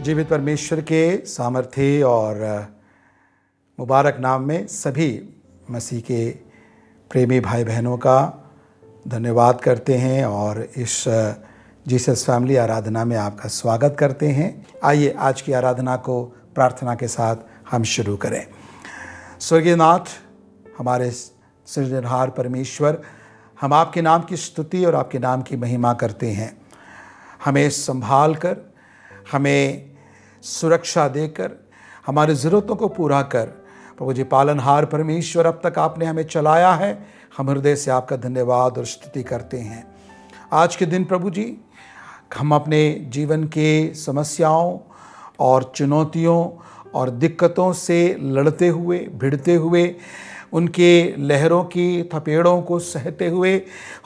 जीवित परमेश्वर के सामर्थ्य और मुबारक नाम में सभी मसीह के प्रेमी भाई बहनों का धन्यवाद करते हैं और इस जीसस फैमिली आराधना में आपका स्वागत करते हैं। आइए आज की आराधना को प्रार्थना के साथ हम शुरू करें। स्वर्गीय नाथ, हमारे सृजनहार परमेश्वर, हम आपके नाम की स्तुति और आपके नाम की महिमा करते हैं। हमें संभाल कर, हमें सुरक्षा देकर, हमारी ज़रूरतों को पूरा कर प्रभु जी पालनहार परमेश्वर, अब तक आपने हमें चलाया है। हम हृदय से आपका धन्यवाद और स्तुति करते हैं। आज के दिन प्रभु जी हम अपने जीवन के समस्याओं और चुनौतियों और दिक्कतों से लड़ते हुए, भिड़ते हुए, उनके लहरों की थपेड़ों को सहते हुए,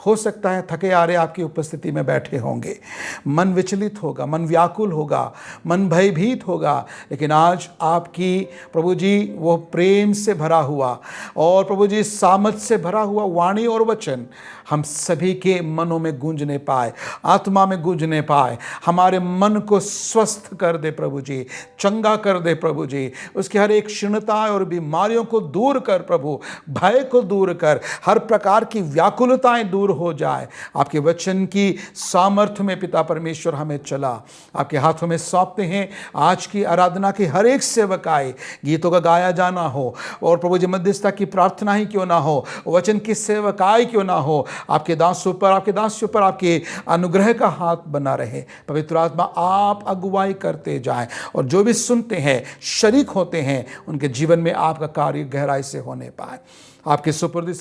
हो सकता है थके हारे आपकी उपस्थिति में बैठे होंगे। मन विचलित होगा, मन व्याकुल होगा, मन भयभीत होगा, लेकिन आज आपकी प्रभु जी वो प्रेम से भरा हुआ और प्रभु जी सामर्थ से भरा हुआ वाणी और वचन हम सभी के मनों में गूंजने पाए, आत्मा में गूंजने पाए। हमारे मन को स्वस्थ कर दे प्रभु जी, चंगा कर दे प्रभु जी, उसकी हर एक क्षीणता और बीमारियों को दूर कर प्रभु, भय को दूर कर, हर प्रकार की व्याकुलताएं दूर हो जाए। आपके वचन की सामर्थ्य में पिता परमेश्वर हमें चला, आपके हाथों में सौंपते हैं। आज की आराधना की हर एक सेवकाई, गीतों का गाया जाना हो और प्रभु जी मध्यस्थता की प्रार्थना ही क्यों ना हो, वचन की सेवकाई क्यों ना हो, आपके दासों पर, आपके दासियों पर आपके अनुग्रह का हाथ बना रहे। पवित्र आत्मा आप अगुवाई करते जाएं और जो भी सुनते हैं, शरीक होते हैं, उनके जीवन में आपका कार्य गहराई से होने पाए। आपके सुपुर्द इस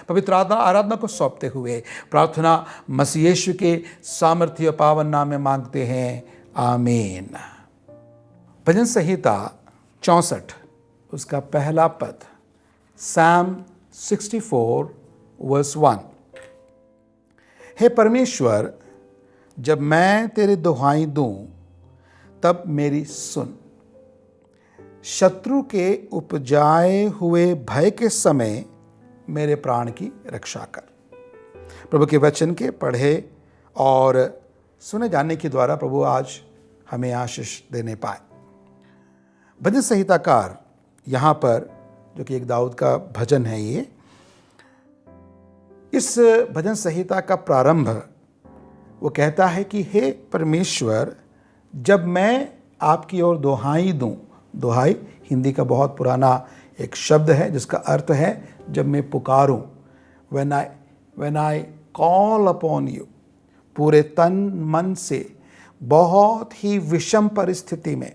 पवित्र आराधना को सौंपते हुए प्रार्थना मसीह यीशु के सामर्थ्य पावन नाम में मांगते हैं, आमीन। भजन संहिता 64 उसका पहला पद, Psalm 64 वर्स 1। हे परमेश्वर, जब मैं तेरी दुहाई दूं तब मेरी सुन। शत्रु के उपजाए हुए भय के समय मेरे प्राण की रक्षा कर। प्रभु के वचन के पढ़े और सुने जाने के द्वारा प्रभु आज हमें आशीष देने पाए। भजन संहिताकार यहाँ पर, जो कि एक दाऊद का भजन है, ये इस भजन संहिता का प्रारंभ वो कहता है कि हे परमेश्वर, जब मैं आपकी ओर दुहाई दूं। दुहाई हिंदी का बहुत पुराना एक शब्द है जिसका अर्थ है जब मैं पुकारूं, when I call upon you, पूरे तन मन से, बहुत ही विषम परिस्थिति में,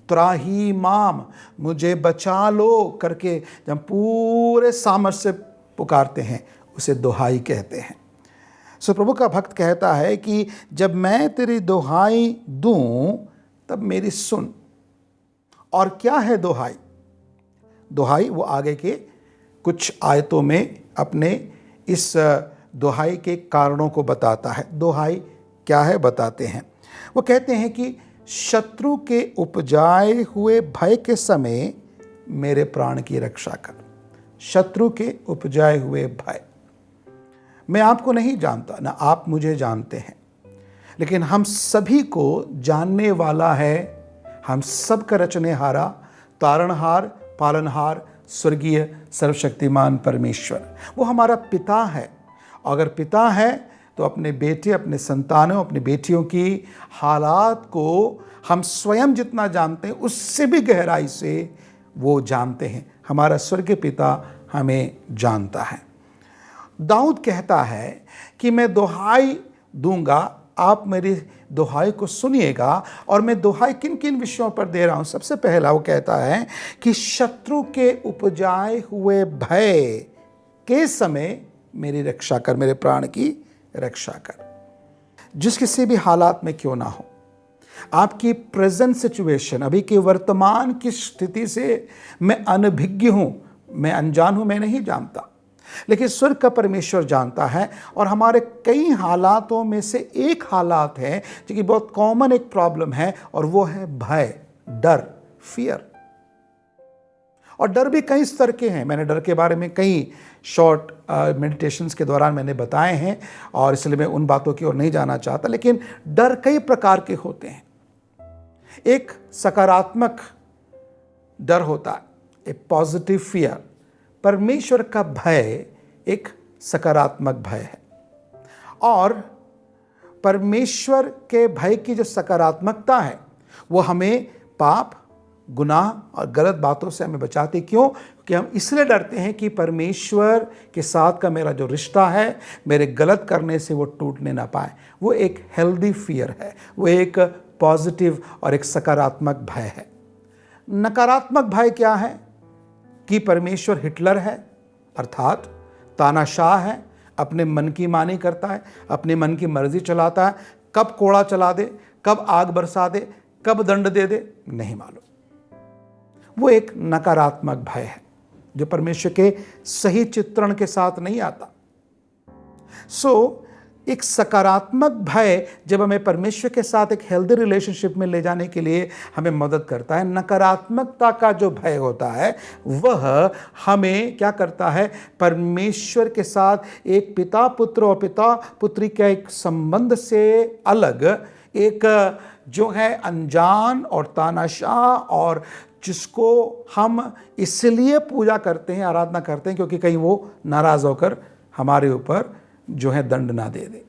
त्राही माम, मुझे बचा लो करके जब पूरे सामर्थ्य से पुकारते हैं, उसे दुहाई कहते हैं। सो प्रभु का भक्त कहता है कि जब मैं तेरी दुहाई दूं तब मेरी सुन। और क्या है दुहाई? दुहाई वो आगे के कुछ आयतों में अपने इस दुहाई के कारणों को बताता है। दुहाई क्या है बताते हैं। वो कहते हैं कि शत्रु के उपजाए हुए भय के समय मेरे प्राण की रक्षा कर। शत्रु के उपजाए हुए भय, मैं आपको नहीं जानता, ना आप मुझे जानते हैं, लेकिन हम सभी को जानने वाला है हम सब का रचनेहारा, तारणहार, पालनहार, स्वर्गीय सर्वशक्तिमान परमेश्वर। वो हमारा पिता है। अगर पिता है तो अपने बेटे, अपने संतानों, अपनी बेटियों की हालात को हम स्वयं जितना जानते हैं उससे भी गहराई से वो जानते हैं। हमारा स्वर्गीय पिता हमें जानता है। दाऊद कहता है कि मैं दुहाई दूंगा, आप मेरी दुहाई को सुनिएगा। और मैं दुहाई किन किन विषयों पर दे रहा हूं? सबसे पहला वो कहता है कि शत्रु के उपजाए हुए भय के समय मेरी रक्षा कर, मेरे प्राण की रक्षा कर। जिस किसी भी हालात में क्यों ना हो, आपकी प्रेजेंट सिचुएशन, अभी की वर्तमान की स्थिति से मैं अनभिज्ञ हूं, मैं अनजान हूं, मैं नहीं जानता, लेकिन स्वर्ग का परमेश्वर जानता है। और हमारे कई हालातों में से एक हालात है जो कि बहुत कॉमन एक प्रॉब्लम है, और वो है भय, डर, फियर। और डर भी कई स्तर के हैं। मैंने डर के बारे में कई शॉर्ट मेडिटेशंस के दौरान मैंने बताए हैं और इसलिए मैं उन बातों की ओर नहीं जाना चाहता, लेकिन डर कई प्रकार के होते हैं। एक सकारात्मक डर होता है, एक पॉजिटिव फियर। परमेश्वर का भय एक सकारात्मक भय है। और परमेश्वर के भय की जो सकारात्मकता है वो हमें पाप, गुनाह और गलत बातों से हमें बचाती। क्यों? कि हम इसलिए डरते हैं कि परमेश्वर के साथ का मेरा जो रिश्ता है, मेरे गलत करने से वो टूटने ना पाए। वो एक हेल्दी फियर है, वो एक पॉजिटिव और एक सकारात्मक भय है। नकारात्मक भय क्या है? कि परमेश्वर हिटलर है, अर्थात तानाशाह है, अपने मन की मानी करता है, अपने मन की मर्जी चलाता है। कब कोड़ा चला दे, कब आग बरसा दे, कब दंड दे दे, नहीं मालूम। वो एक नकारात्मक भय है जो परमेश्वर के सही चित्रण के साथ नहीं आता। एक सकारात्मक भय जब हमें परमेश्वर के साथ एक हेल्दी रिलेशनशिप में ले जाने के लिए हमें मदद करता है। नकारात्मकता का जो भय होता है वह हमें क्या करता है? परमेश्वर के साथ एक पिता पुत्र और पिता पुत्री के एक संबंध से अलग एक जो है अनजान और तानाशाह, और जिसको हम इसलिए पूजा करते हैं, आराधना करते हैं क्योंकि कहीं वो नाराज होकर हमारे ऊपर जो है दंड ना दे दे।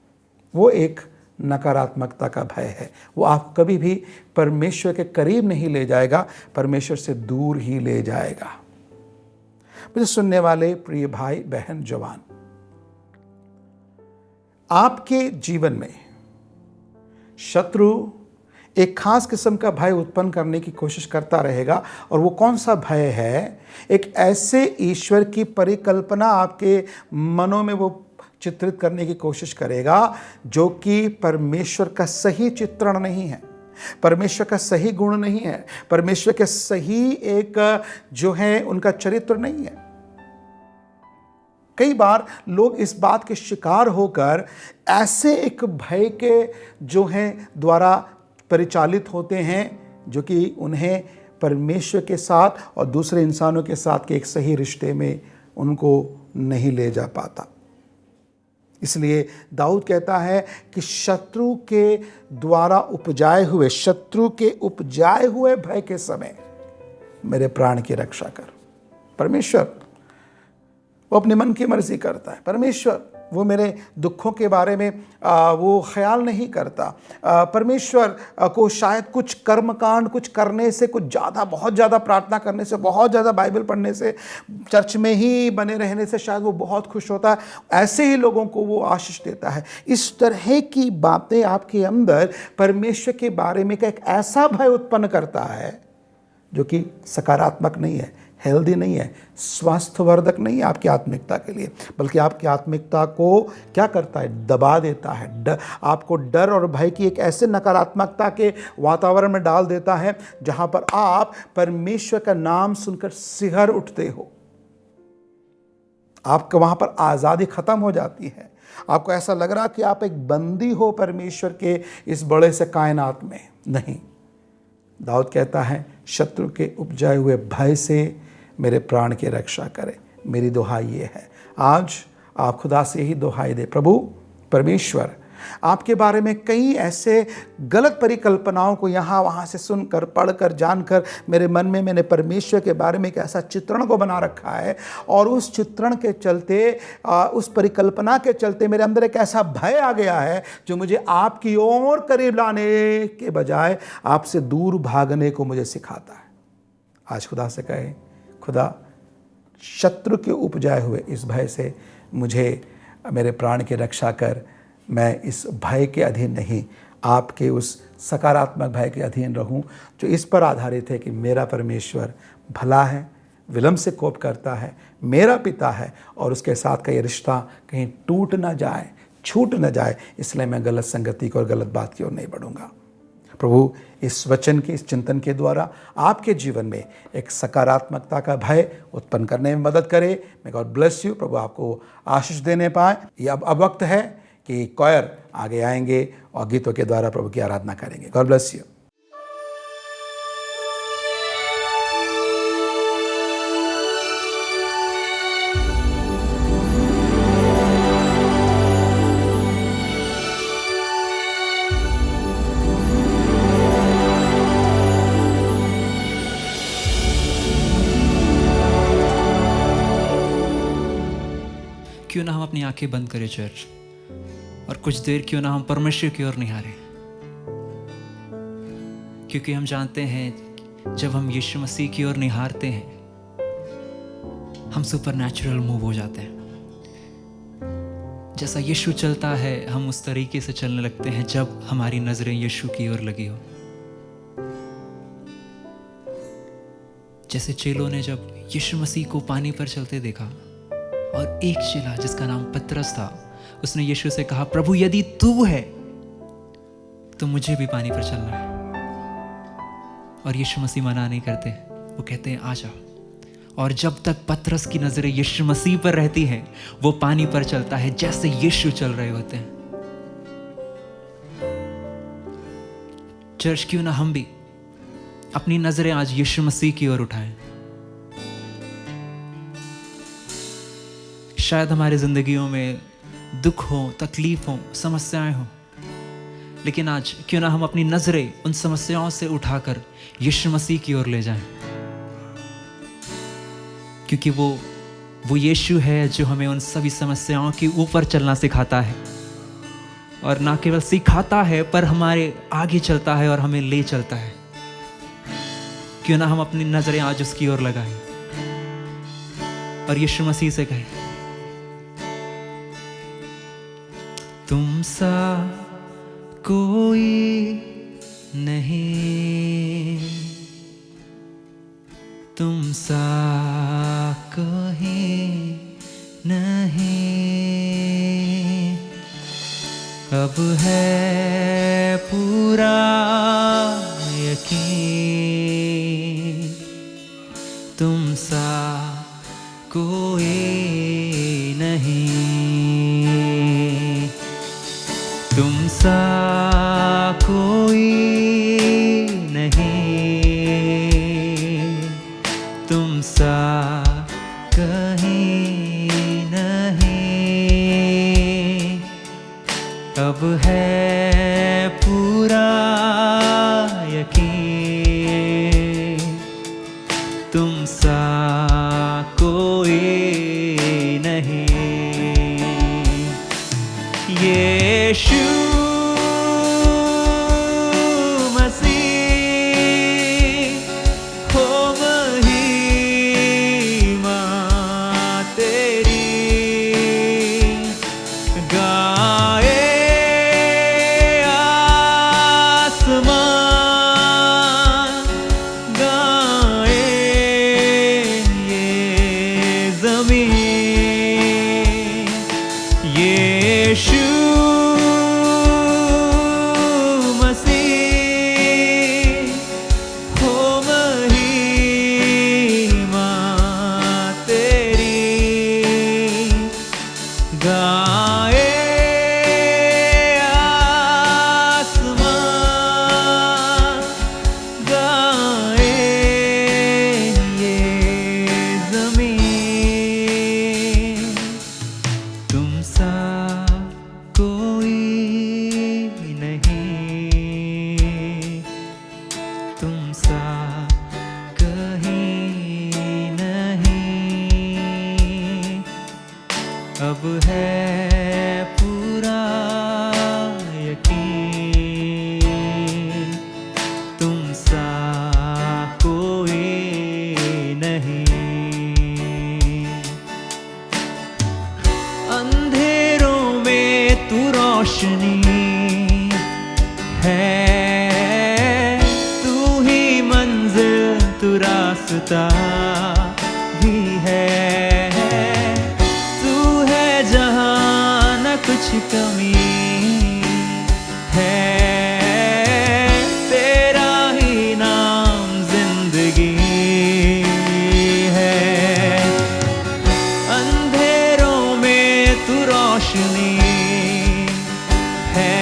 वो एक नकारात्मकता का भय है। वो आप कभी भी परमेश्वर के करीब नहीं ले जाएगा, परमेश्वर से दूर ही ले जाएगा। मुझे सुनने वाले प्रिय भाई बहन जवान, आपके जीवन में शत्रु एक खास किस्म का भय उत्पन्न करने की कोशिश करता रहेगा। और वो कौन सा भय है? एक ऐसे ईश्वर की परिकल्पना आपके मनों में वो चित्रित करने की कोशिश करेगा जो कि परमेश्वर का सही चित्रण नहीं है, परमेश्वर का सही गुण नहीं है, परमेश्वर के सही एक जो है उनका चरित्र नहीं है। कई बार लोग इस बात के शिकार होकर ऐसे एक भय के जो है द्वारा परिचालित होते हैं जो कि उन्हें परमेश्वर के साथ और दूसरे इंसानों के साथ के एक सही रिश्ते में उनको नहीं ले जा पाता। इसलिए दाऊद कहता है कि शत्रु के द्वारा उपजाए हुए भय के समय मेरे प्राण की रक्षा कर। परमेश्वर वो अपने मन की मर्जी करता है। परमेश्वर वो मेरे दुखों के बारे में वो ख्याल नहीं करता। परमेश्वर को शायद कुछ कर्मकांड कुछ करने से, कुछ ज़्यादा बहुत ज़्यादा प्रार्थना करने से, बहुत ज़्यादा बाइबल पढ़ने से, चर्च में ही बने रहने से शायद वो बहुत खुश होता है। ऐसे ही लोगों को वो आशीष देता है। इस तरह की बातें आपके अंदर परमेश्वर के बारे में का एक ऐसा भय उत्पन्न करता है जो कि सकारात्मक नहीं है, हेल्दी नहीं है, स्वास्थ्यवर्धक नहीं है आपकी आत्मिकता के लिए, बल्कि आपकी आत्मिकता को क्या करता है? दबा देता है। आपको डर और भय की एक ऐसे नकारात्मकता के वातावरण में डाल देता है जहां पर आप परमेश्वर का नाम सुनकर सिहर उठते हो। आपको वहां पर आज़ादी खत्म हो जाती है। आपको ऐसा लग रहा कि आप एक बंदी हो परमेश्वर के इस बड़े से कायनात में। नहीं, दाऊद कहता है शत्रु के उपजाए हुए भय से मेरे प्राण की रक्षा करे। मेरी दुहाई ये है, आज आप खुदा से ही दुहाई दे, प्रभु परमेश्वर आपके बारे में कई ऐसे गलत परिकल्पनाओं को यहाँ वहाँ से सुनकर, पढ़कर, जानकर मेरे मन में मैंने परमेश्वर के बारे में एक ऐसा चित्रण को बना रखा है, और उस चित्रण के चलते, उस परिकल्पना के चलते मेरे अंदर एक ऐसा भय आ गया है जो मुझे आपकी ओर करीब लाने के बजाय आपसे दूर भागने को मुझे सिखाता है। आज खुदा से कहे, खुदा शत्रु के उपजाए हुए इस भय से मुझे मेरे प्राण की रक्षा कर। मैं इस भय के अधीन नहीं, आपके उस सकारात्मक भय के अधीन रहूं जो इस पर आधारित है कि मेरा परमेश्वर भला है, विलम्ब से कोप करता है, मेरा पिता है, और उसके साथ का ये रिश्ता कहीं टूट ना जाए, छूट ना जाए। इसलिए मैं गलत संगति को और गलत बात की ओर नहीं बढ़ूंगा। प्रभु इस वचन के, इस चिंतन के द्वारा आपके जीवन में एक सकारात्मकता का भय उत्पन्न करने में मदद करे। मैं गॉड ब्लेस यू। प्रभु आपको आशीष देने पाए। ये अब वक्त है कि कॉयर आगे आएंगे और गीतों के द्वारा प्रभु की आराधना करेंगे। God bless you. क्यों ना हम अपनी आंखें बंद करें चर्च, और कुछ देर क्यों ना हम परमेश्वर की ओर निहारें, क्योंकि हम जानते हैं जब हम यीशु मसीह की ओर निहारते हैं हम सुपरनैचुरल मूव हो जाते हैं। जैसा यीशु चलता है हम उस तरीके से चलने लगते हैं जब हमारी नजरें यीशु की ओर लगी हो। जैसे चेलों ने जब यीशु मसीह को पानी पर चलते देखा, और एक चेला जिसका नाम पतरस था, उसने यीशु से कहा, प्रभु यदि तू है तो मुझे भी पानी पर चलना है। और यीशु मसीह मना नहीं करते, वो कहते हैं आ जाओ। और जब तक पतरस की नजरें यीशु मसीह पर रहती है वो पानी पर चलता है जैसे यीशु चल रहे होते हैं। चर्च, क्यों ना हम भी अपनी नजरें आज यीशु मसीह की ओर उठाएं। शायद हमारी जिंदगियों में दुख हो, तकलीफ हो, समस्याएं हो, लेकिन आज क्यों ना हम अपनी नजरें उन समस्याओं से उठाकर यीशु मसीह की ओर ले जाएं, क्योंकि वो यीशु है जो हमें उन सभी समस्याओं के ऊपर चलना सिखाता है, और ना केवल सिखाता है पर हमारे आगे चलता है और हमें ले चलता है। क्यों ना हम अपनी नजरें आज उसकी ओर लगाएं और यीशु मसीह से कहें, तुम सा कोई नहीं, तुम सा कहीं नहीं, अब है पूरा यकीन, तुम सा कोई नहीं, तुम सा कोई नहीं, तुम सा कहीं नहीं, अब है पूरा यकीन, तुम सा कोई नहीं। यीशु अब है पूरा यकीन, तुम सा कोई नहीं। अंधेरों में तू रोशनी है, तू ही मंजिल, तू रास्ता भी है, कुछ कमी है, तेरा ही नाम जिंदगी है। अंधेरों में तू रोशनी है,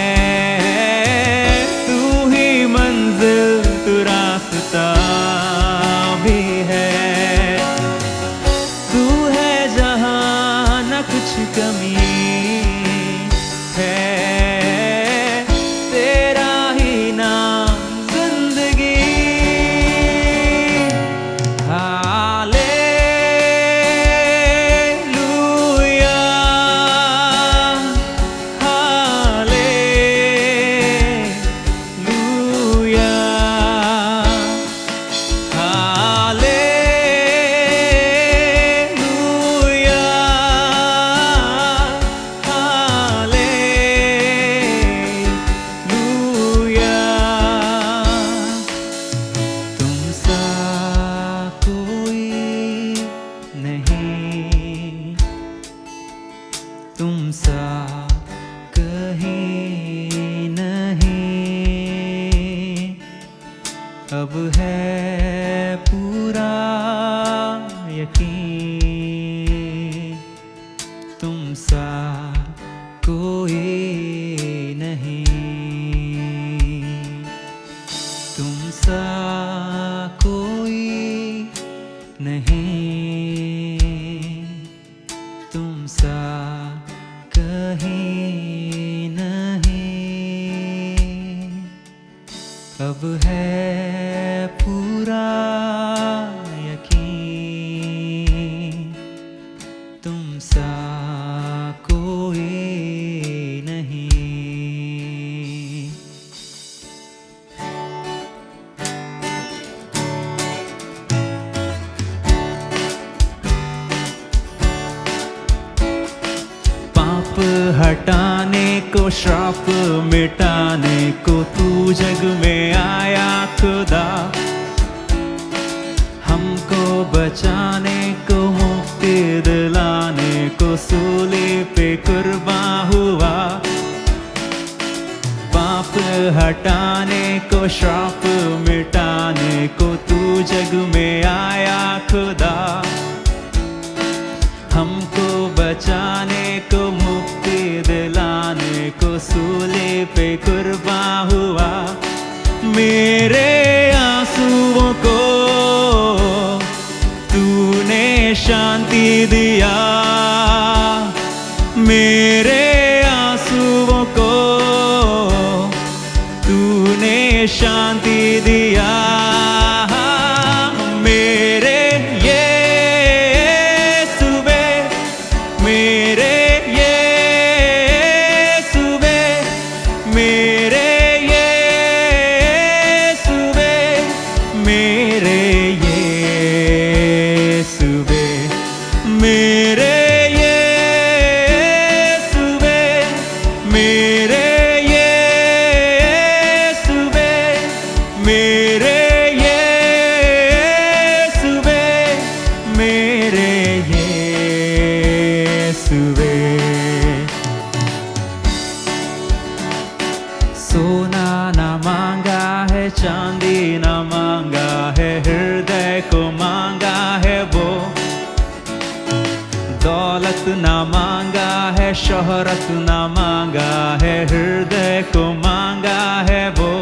तू ही मंजिल, तू रास्ता भी है, तू है जहां न कुछ कमी है, तेरा ही नाम जिंदगी। हालेलुया, तुम सा कहीं नहीं, अब है पूरा यकीन, तुम सा कोई नहीं, तुम सा कोई नहीं, तुम सा कहीं नहीं, अब है पूरा यकीन, तुम सा कोई नहीं। पाप हटाने को, श्राप मिटाने को तू जग में आया खुदा, हमको बचाने को, मुक्ति दिलाने को सूली पे कुर्बान हुआ। पाप हटाने को, श्राप मिटाने को तू जग में आया खुदा, हमको बचाने को, मुक्ति दिलाने को सूली पे कुर्बान हुआ। मेरे आंसुओं को तूने शांति दिया, मेरे आंसुओं को तूने शांति दिया। मेरे सोना ना मांगा है, चांदी ना मांगा है, हृदय को मांगा है वो। दौलत ना मांगा है, शोहरत ना मांगा है, हृदय को मांगा है वो।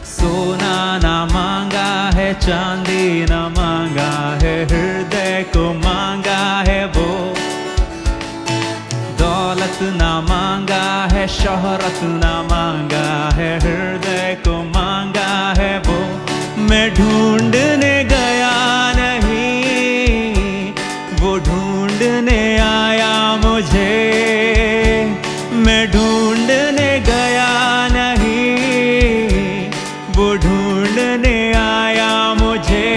सोना ना मांगा है, चांदी ना मांगा है, हृदय को मांगा है वो। दौलत ना मांगा है, शोहरत ना मांगा है, हृदय को मांगा है वो। मैं ढूंढने गया नहीं, वो ढूंढने आया मुझे। मैं ढूंढने गया नहीं, वो ढूंढने आया मुझे।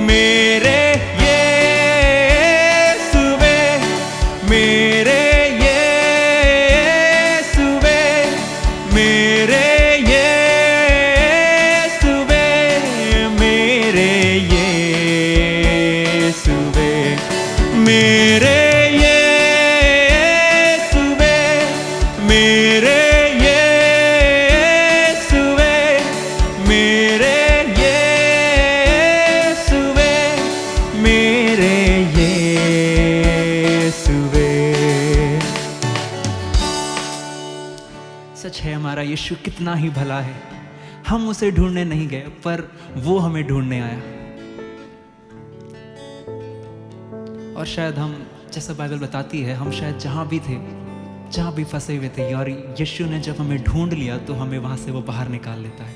मेरे यीशुवे, मेरे यीशुवे, मेरे यीशुवे, मेरे यीशुवे, मेरे यीशुवे, मेरे यीशुवे, मेरे यीशुवे, मेरे यीशुवे। सच है, हमारा यीशु कितना ही भला है। हम उसे ढूंढने नहीं गए, पर वो हमें ढूंढने आया। और शायद हम, जैसा बाइबल बताती है, हम शायद जहाँ भी थे, जहाँ भी फंसे हुए थे, और यीशु ने जब हमें ढूंढ लिया तो हमें वहाँ से वो बाहर निकाल लेता है।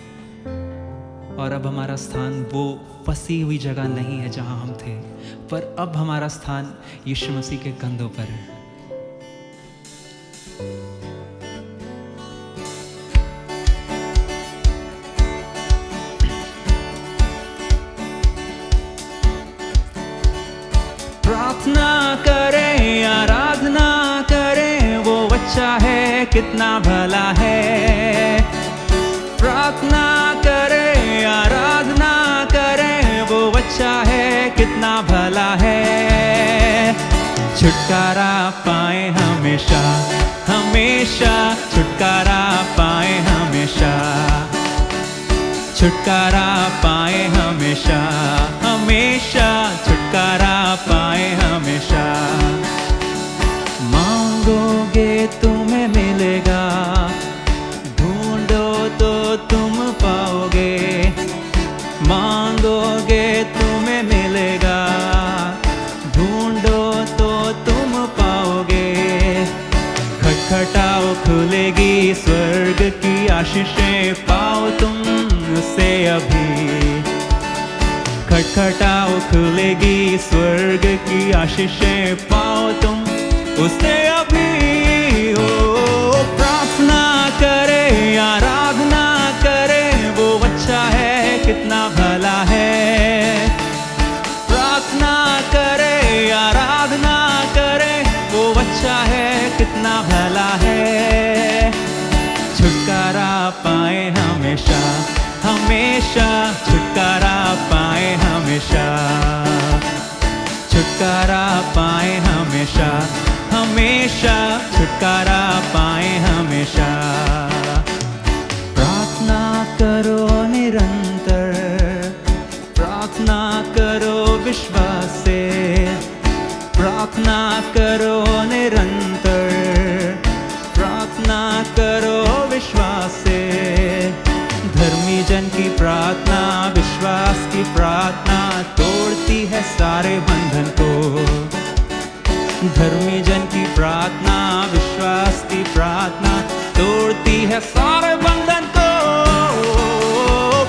और अब हमारा स्थान वो फंसी हुई जगह नहीं है जहाँ हम थे, पर अब हमारा स्थान यीशु मसीह के कंधों पर है। प्रार्थना करें, आराधना करें, वो अच्छा है, कितना भला है। प्रार्थना करें, आराधना करें, वो अच्छा है, कितना भला है। छुटकारा पाए हमेशा, हमेशा छुटकारा पाए हमेशा, छुटकारा पाए हमेशा, हमेशा छुटकारा पाए हमेशा। मांगोगे तुम्हें मिलेगा, ढूंढो तो तुम पाओगे। मांगोगे तुम्हें मिलेगा, ढूंढो तो तुम पाओगे। खटखटाओ खुलेगी स्वर्ग की आशीषें, पाओ तुम उससे अभी। खटखटाओ खुलेगी स्वर्ग की आशीषें, पाओ तुम उससे अभी। ओ प्रार्थना करे, आराधना करे, वो अच्छा है कितना भला है। प्रार्थना करे, आराधना करे, वो अच्छा है कितना भला है। छुटकारा पाए हमेशा, हमेशा छुटकारा पाए हमेशा, छुटकारा पाए हमेशा, हमेशा छुटकारा पाए हमेशा। प्रार्थना करो निरंतर, प्रार्थना करो विश्वास से, प्रार्थना करो निरंतर, प्रार्थना करो विश्वास से। धर्मी जन की प्रार्थना, विश्वास की प्रार्थना तोड़ती है सारे बंधन को। धर्मी जन की प्रार्थना, विश्वास की प्रार्थना तोड़ती है सारे बंधन को।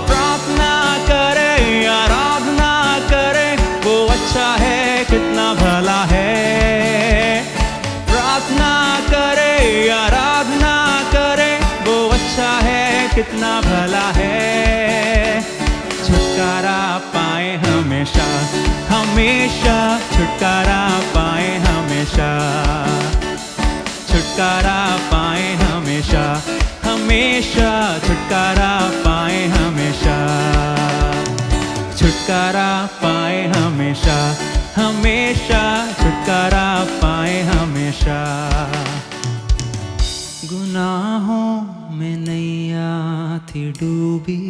प्रार्थना करे, आराधना करे, वो अच्छा है कितना भला है। प्रार्थना करे, आराधना करे, वो अच्छा है कितना भला है। छुटकारा पाए हमेशा, हमेशा छुटकारा पाए हमेशा, छुटकारा पाए हमेशा, हमेशा छुटकारा पाए हमेशा, छुटकारा पाए हमेशा, हमेशा छुटकारा पाए हमेशा। गुनाहों में नैया थी डूबी,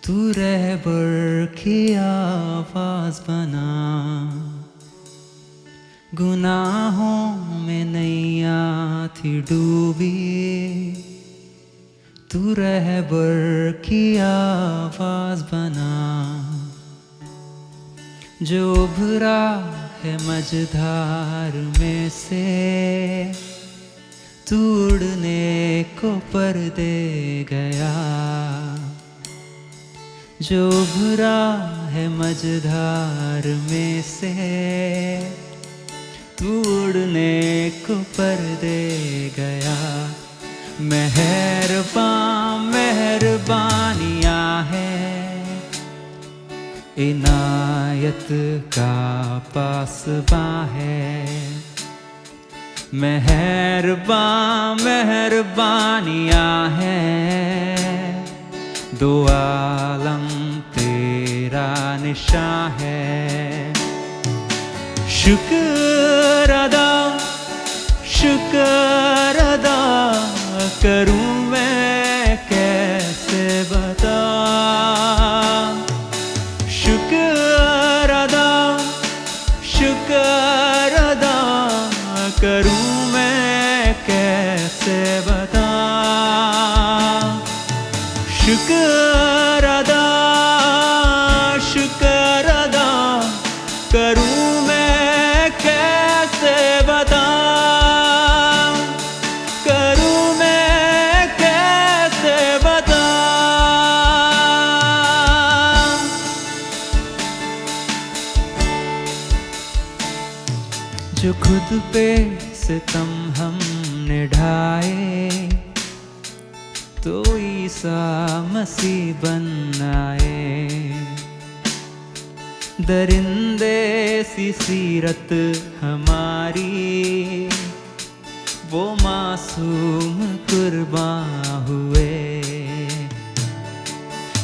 तू रहबर की आवाज बना। गुनाहों में नैया थी डूबी, तू रहबर की आवाज बना। जो उभरा है मझधार में से, तू उड़ने को पर दे गया। जो उभरा है मझधार में से, तू उड़ने को पर दे गया। मेहरबान मेहरबानिया है, इनायत का पासबा है। मेहरबान मेहरबानिया है, दो आलम तेरा निशान है। शुक्र अदा करूं मैं कैसे बता। शुक्र अदा करूं मैं कैसे बता। शुक्र अदा करूं मैं कैसे बता। करूं मैं कैसे बता। जो खुद पे सितम हमने ढाए, तो ईसा मसीह बन आए। दरिंदे सी सीरत हमारी, वो मासूम कुर्बान हुए।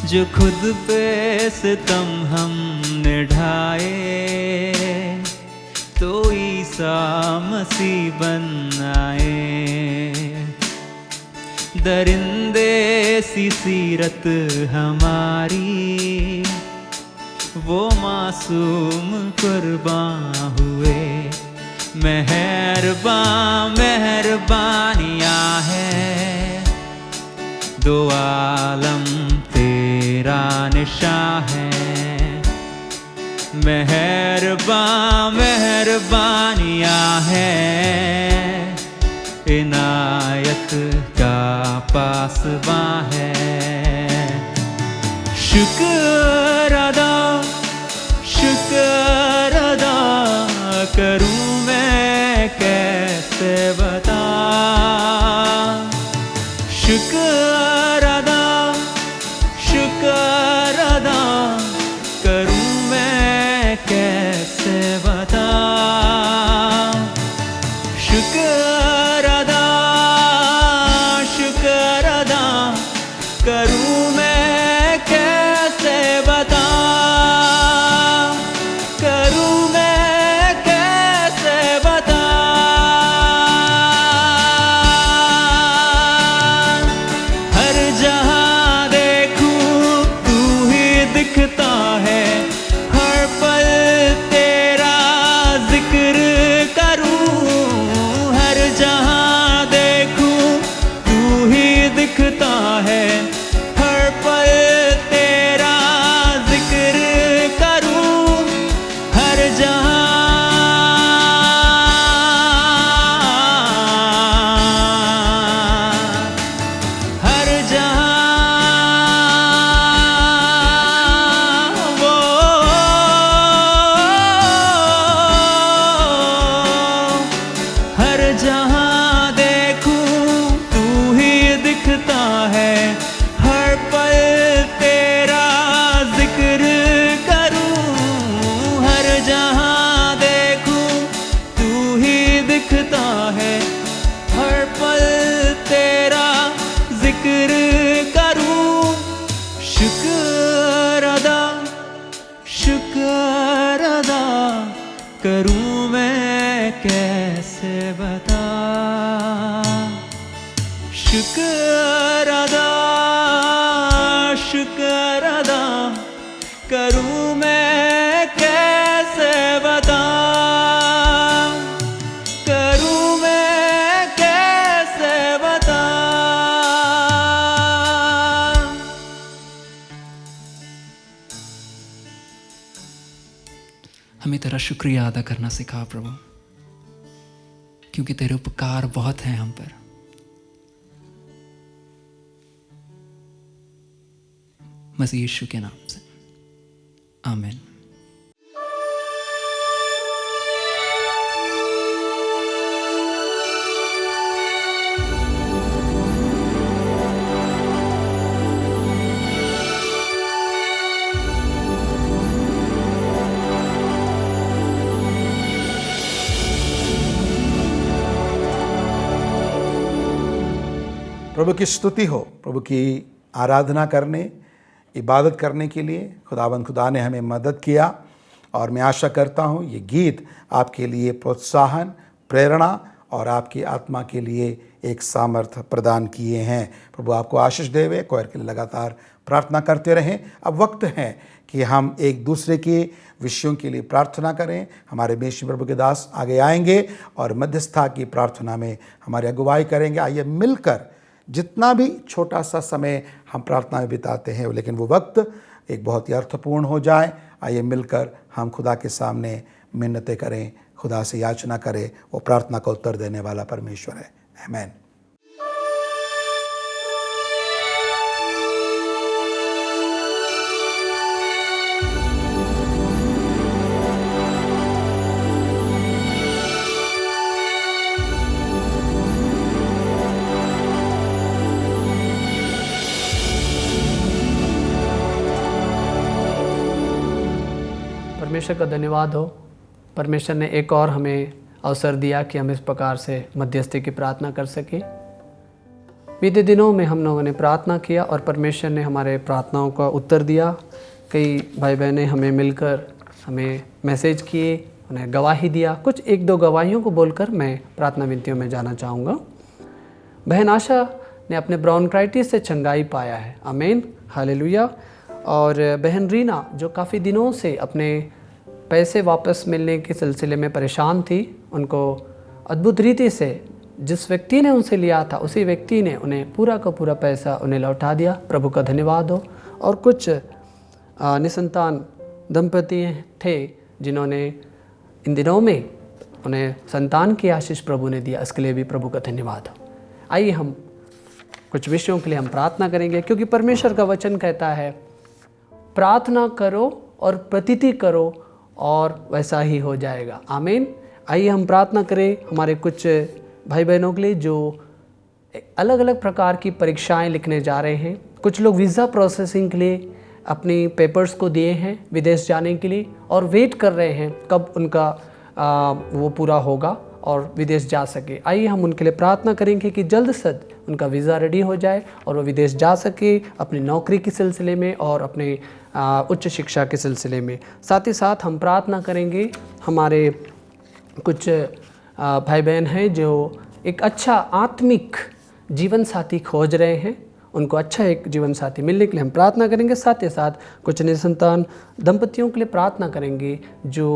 जो खुद पे सितम हमने ढाए, ईसा मसीह बन आए। दरिंदे सी सीरत हमारी, वो मासूम कुर्बान हुए। मेहरबानियाँ है, दो आलम तेरा निशान है। मेहरबानियाँ है, इनायत का पासबां है। शुक्र अदा करूं मैं कैसे बता। शुक्र अदा करूं मैं कैसे बता। शुक्र अदा करूं मैं कैसे बता। करूं मैं कैसे बता। शुक्र अदा करूं मैं कैसे बता। करूं मैं कैसे बता। हमें तेरा शुक्रिया अदा करना सिखा प्रभु, क्योंकि तेरे उपकार बहुत हैं हम पर। मसीह यीशु के नाम से आमीन। प्रभु की स्तुति हो। प्रभु की आराधना करने, इबादत करने के लिए खुदावंद खुदा ने हमें मदद किया, और मैं आशा करता हूँ ये गीत आपके लिए प्रोत्साहन, प्रेरणा और आपकी आत्मा के लिए एक सामर्थ्य प्रदान किए हैं। प्रभु आपको आशीष देवे। कोयर के लिए लगातार प्रार्थना करते रहें। अब वक्त है कि हम एक दूसरे के विषयों के लिए प्रार्थना करें। हमारे मेशी प्रभु के दास आगे आएंगे और मध्यस्थता की प्रार्थना में हमारी अगुवाई करेंगे। आइए मिलकर जितना भी छोटा सा समय हम प्रार्थना में बिताते हैं, लेकिन वो वक्त एक बहुत ही अर्थपूर्ण हो जाए। आइए मिलकर हम खुदा के सामने मिन्नतें करें, खुदा से याचना करें। वो प्रार्थना का उत्तर देने वाला परमेश्वर है। आमीन। परमेश्वर का धन्यवाद हो। परमेश्वर ने एक और हमें अवसर दिया कि हम इस प्रकार से मध्यस्थी की प्रार्थना कर सके। बीते दिनों में हम लोगों ने प्रार्थना किया और परमेश्वर ने हमारे प्रार्थनाओं का उत्तर दिया। कई भाई बहनें हमें मिलकर हमें मैसेज किए उन्हें गवाही दिया। कुछ 1-2 गवाहियों को बोलकर मैं प्रार्थना विनतियों में जाना चाहूँगा। बहन आशा ने अपने ब्रोंकाइटिस से चंगाई पाया है, आमीन, हालेलुया। और बहन रीना जो काफ़ी दिनों से अपने पैसे वापस मिलने के सिलसिले में परेशान थी, उनको अद्भुत रीति से जिस व्यक्ति ने उनसे लिया था उसी व्यक्ति ने उन्हें पूरा का पूरा पैसा उन्हें लौटा दिया। प्रभु का धन्यवाद हो। और कुछ निसंतान दंपति थे जिन्होंने इन दिनों में उन्हें संतान की आशीष प्रभु ने दिया, इसके लिए भी प्रभु का धन्यवाद हो। आइए हम कुछ विषयों के लिए हम प्रार्थना करेंगे, क्योंकि परमेश्वर का वचन कहता है प्रार्थना करो और प्रतीति करो और वैसा ही हो जाएगा, आमीन। आइए हम प्रार्थना करें हमारे कुछ भाई बहनों के लिए जो अलग अलग प्रकार की परीक्षाएं लिखने जा रहे हैं। कुछ लोग वीज़ा प्रोसेसिंग के लिए अपनी पेपर्स को दिए हैं विदेश जाने के लिए और वेट कर रहे हैं कब उनका वो पूरा होगा और विदेश जा सके। आइए हम उनके लिए प्रार्थना करेंगे कि जल्द से जल्द उनका वीज़ा रेडी हो जाए और वो विदेश जा सके अपनी नौकरी के सिलसिले में और अपने उच्च शिक्षा के सिलसिले में। साथ ही साथ हम प्रार्थना करेंगे हमारे कुछ भाई बहन हैं जो एक अच्छा आत्मिक जीवन साथी खोज रहे हैं, उनको अच्छा एक जीवन साथी मिलने के लिए हम प्रार्थना करेंगे। साथ ही साथ कुछ निसंतान दंपतियों के लिए प्रार्थना करेंगे जो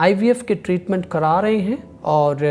IVF के ट्रीटमेंट करा रहे हैं और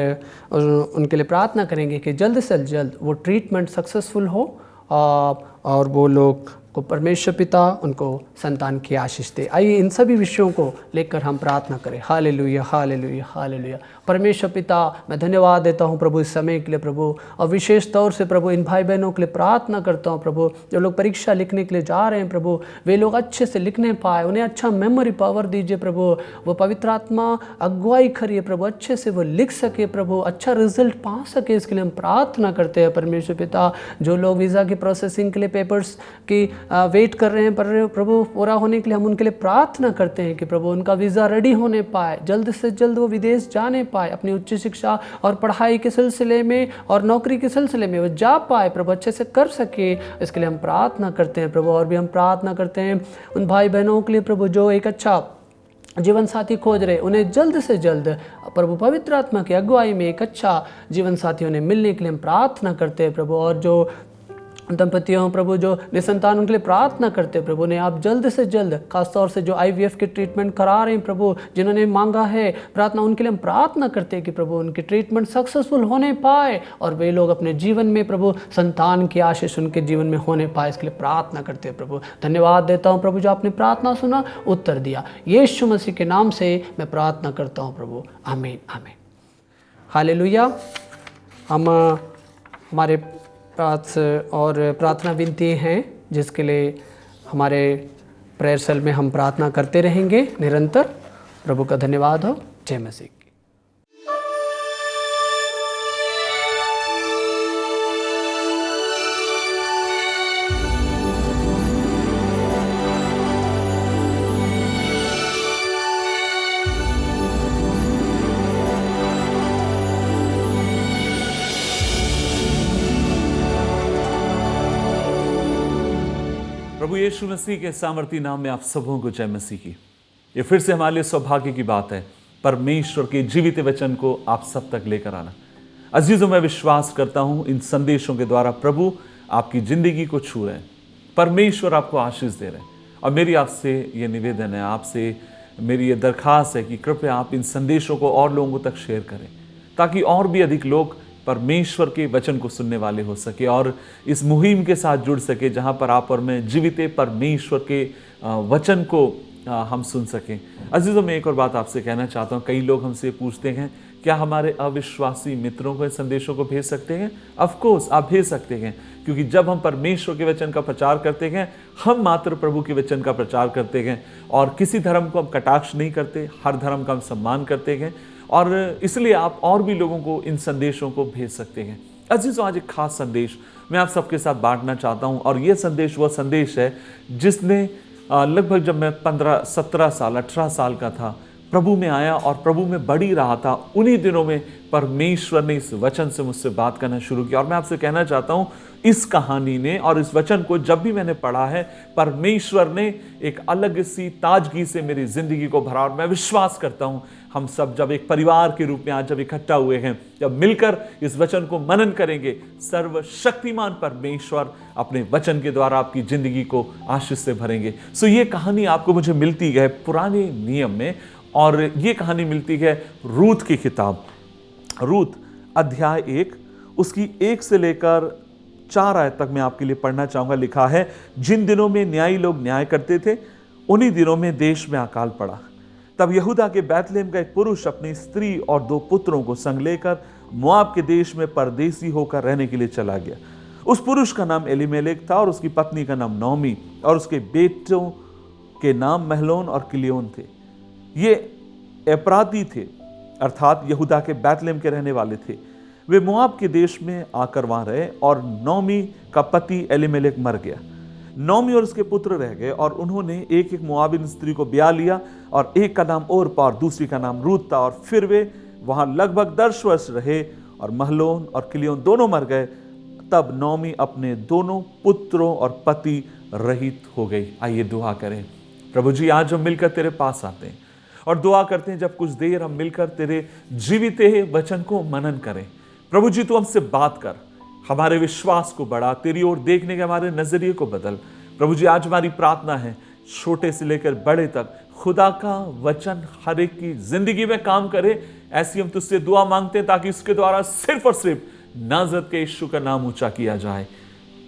उनके लिए प्रार्थना करेंगे कि जल्द से जल्द वो ट्रीटमेंट सक्सेसफुल हो और वो लोग को परमेश्वर पिता उनको संतान की आशीष दे। आइए इन सभी विषयों को लेकर हम प्रार्थना करें। Hallelujah, hallelujah, hallelujah. परमेश्वर पिता, मैं धन्यवाद देता हूँ प्रभु इस समय के लिए प्रभु, और विशेष तौर से प्रभु इन भाई बहनों के लिए प्रार्थना करता हूँ प्रभु जो लोग परीक्षा लिखने के लिए जा रहे हैं प्रभु, वे लोग अच्छे से लिखने पाए, उन्हें अच्छा मेमोरी पावर दीजिए प्रभु, वो पवित्र आत्मा अगुवाई करिए प्रभु, अच्छे से वो लिख सके प्रभु, अच्छा रिजल्ट पा सके, इसके लिए हम प्रार्थना करते हैं परमेश्वर पिता। जो लोग वीज़ा की प्रोसेसिंग के लिए पेपर्स की वेट कर रहे हैं पर प्रभु पूरा होने के लिए हम उनके लिए प्रार्थना करते हैं कि प्रभु उनका वीज़ा रेडी होने पाए, जल्द से जल्द वो विदेश जाने पाए, अपनी उच्च शिक्षा और पढ़ाई के सिलसिले में और नौकरी के सिलसिले में वो जा पाए प्रभु, अच्छे से कर सके, इसके लिए हम प्रार्थना करते हैं प्रभु। और भी हम प्रार्थना करते हैं उन भाई बहनों के लिए प्रभु जो एक अच्छा जीवन साथी खोज रहे, उन्हें जल्द से जल्द प्रभु पवित्र आत्मा की अगुवाई में एक अच्छा जीवन साथी उन्हें मिलने के लिए हम प्रार्थना करते हैं प्रभु। और जो दंपतियों प्रभु जो निसंतान उनके लिए प्रार्थना करते हैं प्रभु ने आप जल्द से जल्द, खासतौर से जो IVF के ट्रीटमेंट करा रहे हैं प्रभु, जिन्होंने मांगा है प्रार्थना, उनके लिए हम प्रार्थना करते हैं कि प्रभु उनकी ट्रीटमेंट सक्सेसफुल होने पाए और वे लोग अपने जीवन में प्रभु संतान की आशीष उनके जीवन में होने पाए, इसके लिए प्रार्थना करते हैं प्रभु। धन्यवाद देता हूँ प्रभु जो आपने प्रार्थना सुना, उत्तर दिया, यीशु मसीह के नाम से मैं प्रार्थना करता हूँ प्रभु, आमीन, आमीन, हालेलुया। हम हमारे और प्रार्थना विनती हैं जिसके लिए हमारे प्रेयर सेल में हम प्रार्थना करते रहेंगे निरंतर। प्रभु का धन्यवाद हो। जय मसीह। प्रभु यीशु मसीह के सामर्थी नाम में आप सबों को जय मसीह की। ये फिर से हमारे लिए सौभाग्य की बात है परमेश्वर के जीवित वचन को आप सब तक लेकर आना। अजीजों, मैं विश्वास करता हूं इन संदेशों के द्वारा प्रभु आपकी जिंदगी को छू रहे हैं, परमेश्वर आपको आशीष दे रहे हैं। और मेरी आपसे ये निवेदन है, आपसे मेरी ये दरख्वास्त है कि कृपया आप इन संदेशों को और लोगों तक शेयर करें ताकि और भी अधिक लोग परमेश्वर के वचन को सुनने वाले हो सके और इस मुहिम के साथ जुड़ सके जहां पर आप और मैं जीवित परमेश्वर के वचन को हम सुन सकें। अजीजों, मैं एक और बात आपसे कहना चाहता हूं। कई लोग हमसे पूछते हैं क्या हमारे अविश्वासी मित्रों को इन संदेशों को भेज सकते हैं? ऑफ कोर्स आप भेज सकते हैं, क्योंकि जब हम परमेश्वर के वचन का प्रचार करते हैं, हम मात्र प्रभु के वचन का प्रचार करते हैं और किसी धर्म को हम कटाक्ष नहीं करते, हर धर्म का हम सम्मान करते हैं और इसलिए आप और भी लोगों को इन संदेशों को भेज सकते हैं। अजीजों, आज एक खास संदेश मैं आप सबके साथ बांटना चाहता हूं और यह संदेश वह संदेश है जिसने लगभग जब मैं 15, 17 साल, 18 साल का था, प्रभु में आया और प्रभु में बढ़ी रहा था, उन्हीं दिनों में परमेश्वर ने इस वचन से मुझसे बात करना शुरू किया। और मैं आपसे कहना चाहता हूं, इस कहानी ने और इस वचन को जब भी मैंने पढ़ा है, परमेश्वर ने एक अलग सी ताजगी से मेरी जिंदगी को भरा और मैं विश्वास करता हूं हम सब जब एक परिवार के रूप में आज जब इकट्ठा हुए हैं, जब मिलकर इस वचन को मनन करेंगे, सर्वशक्तिमान परमेश्वर अपने वचन के द्वारा आपकी जिंदगी को आशीष से भरेंगे। सो ये कहानी आपको मुझे मिलती है पुराने नियम में, और ये कहानी मिलती है रूत की किताब, रूत अध्याय 1, उसकी 1 से लेकर 4 आयत तक मैं आपके लिए पढ़ना चाहूंगा। लिखा है, जिन दिनों में न्यायी लोग न्याय करते थे, उन्हीं दिनों में देश में अकाल पड़ा। तब यहूदा के बैतलहम का एक पुरुष अपनी स्त्री और 2 पुत्रों को संग लेकर मोआब के देश में परदेसी होकर रहने के लिए चला गया। उस पुरुष का नाम एलीमेलेक था और उसकी पत्नी का नाम नौमी, और उसके बेटों के नाम महलोन और किलियोन थे। ये एप्राती थे, अर्थात यहूदा के बैतलहम के रहने वाले थे। वे मोआब के देश में आकर वहां रहे, और नौमी का पति एलीमेलेक मर गया। नौमी और उसके पुत्र रह गए, और उन्होंने एक एक मोआबिन स्त्री को ब्याह लिया, और एक का नाम ओरपा और दूसरी का नाम रूत था। और फिर वे वहां लगभग 10 वर्ष रहे, और महलोन और किलियोन दोनों मर गए। तब नौमी अपने दोनों पुत्रों और पति रहित हो गई। आइए दुआ करें। प्रभु जी, आज हम मिलकर तेरे पास आते हैं और दुआ करते हैं, जब कुछ देर हम मिलकर तेरे जीवित वचन को मनन करें। प्रभु जी, तू हमसे बात कर, हमारे विश्वास को बढ़ा, तेरी ओर देखने के हमारे नजरिए को बदल। प्रभु जी, आज हमारी प्रार्थना है, छोटे से लेकर बड़े तक खुदा का वचन हर एक की जिंदगी में काम करे। ऐसी हम तुझसे दुआ मांगते हैं, ताकि इसके द्वारा सिर्फ और सिर्फ नाज़रेत के यीशु का नाम ऊंचा किया जाए।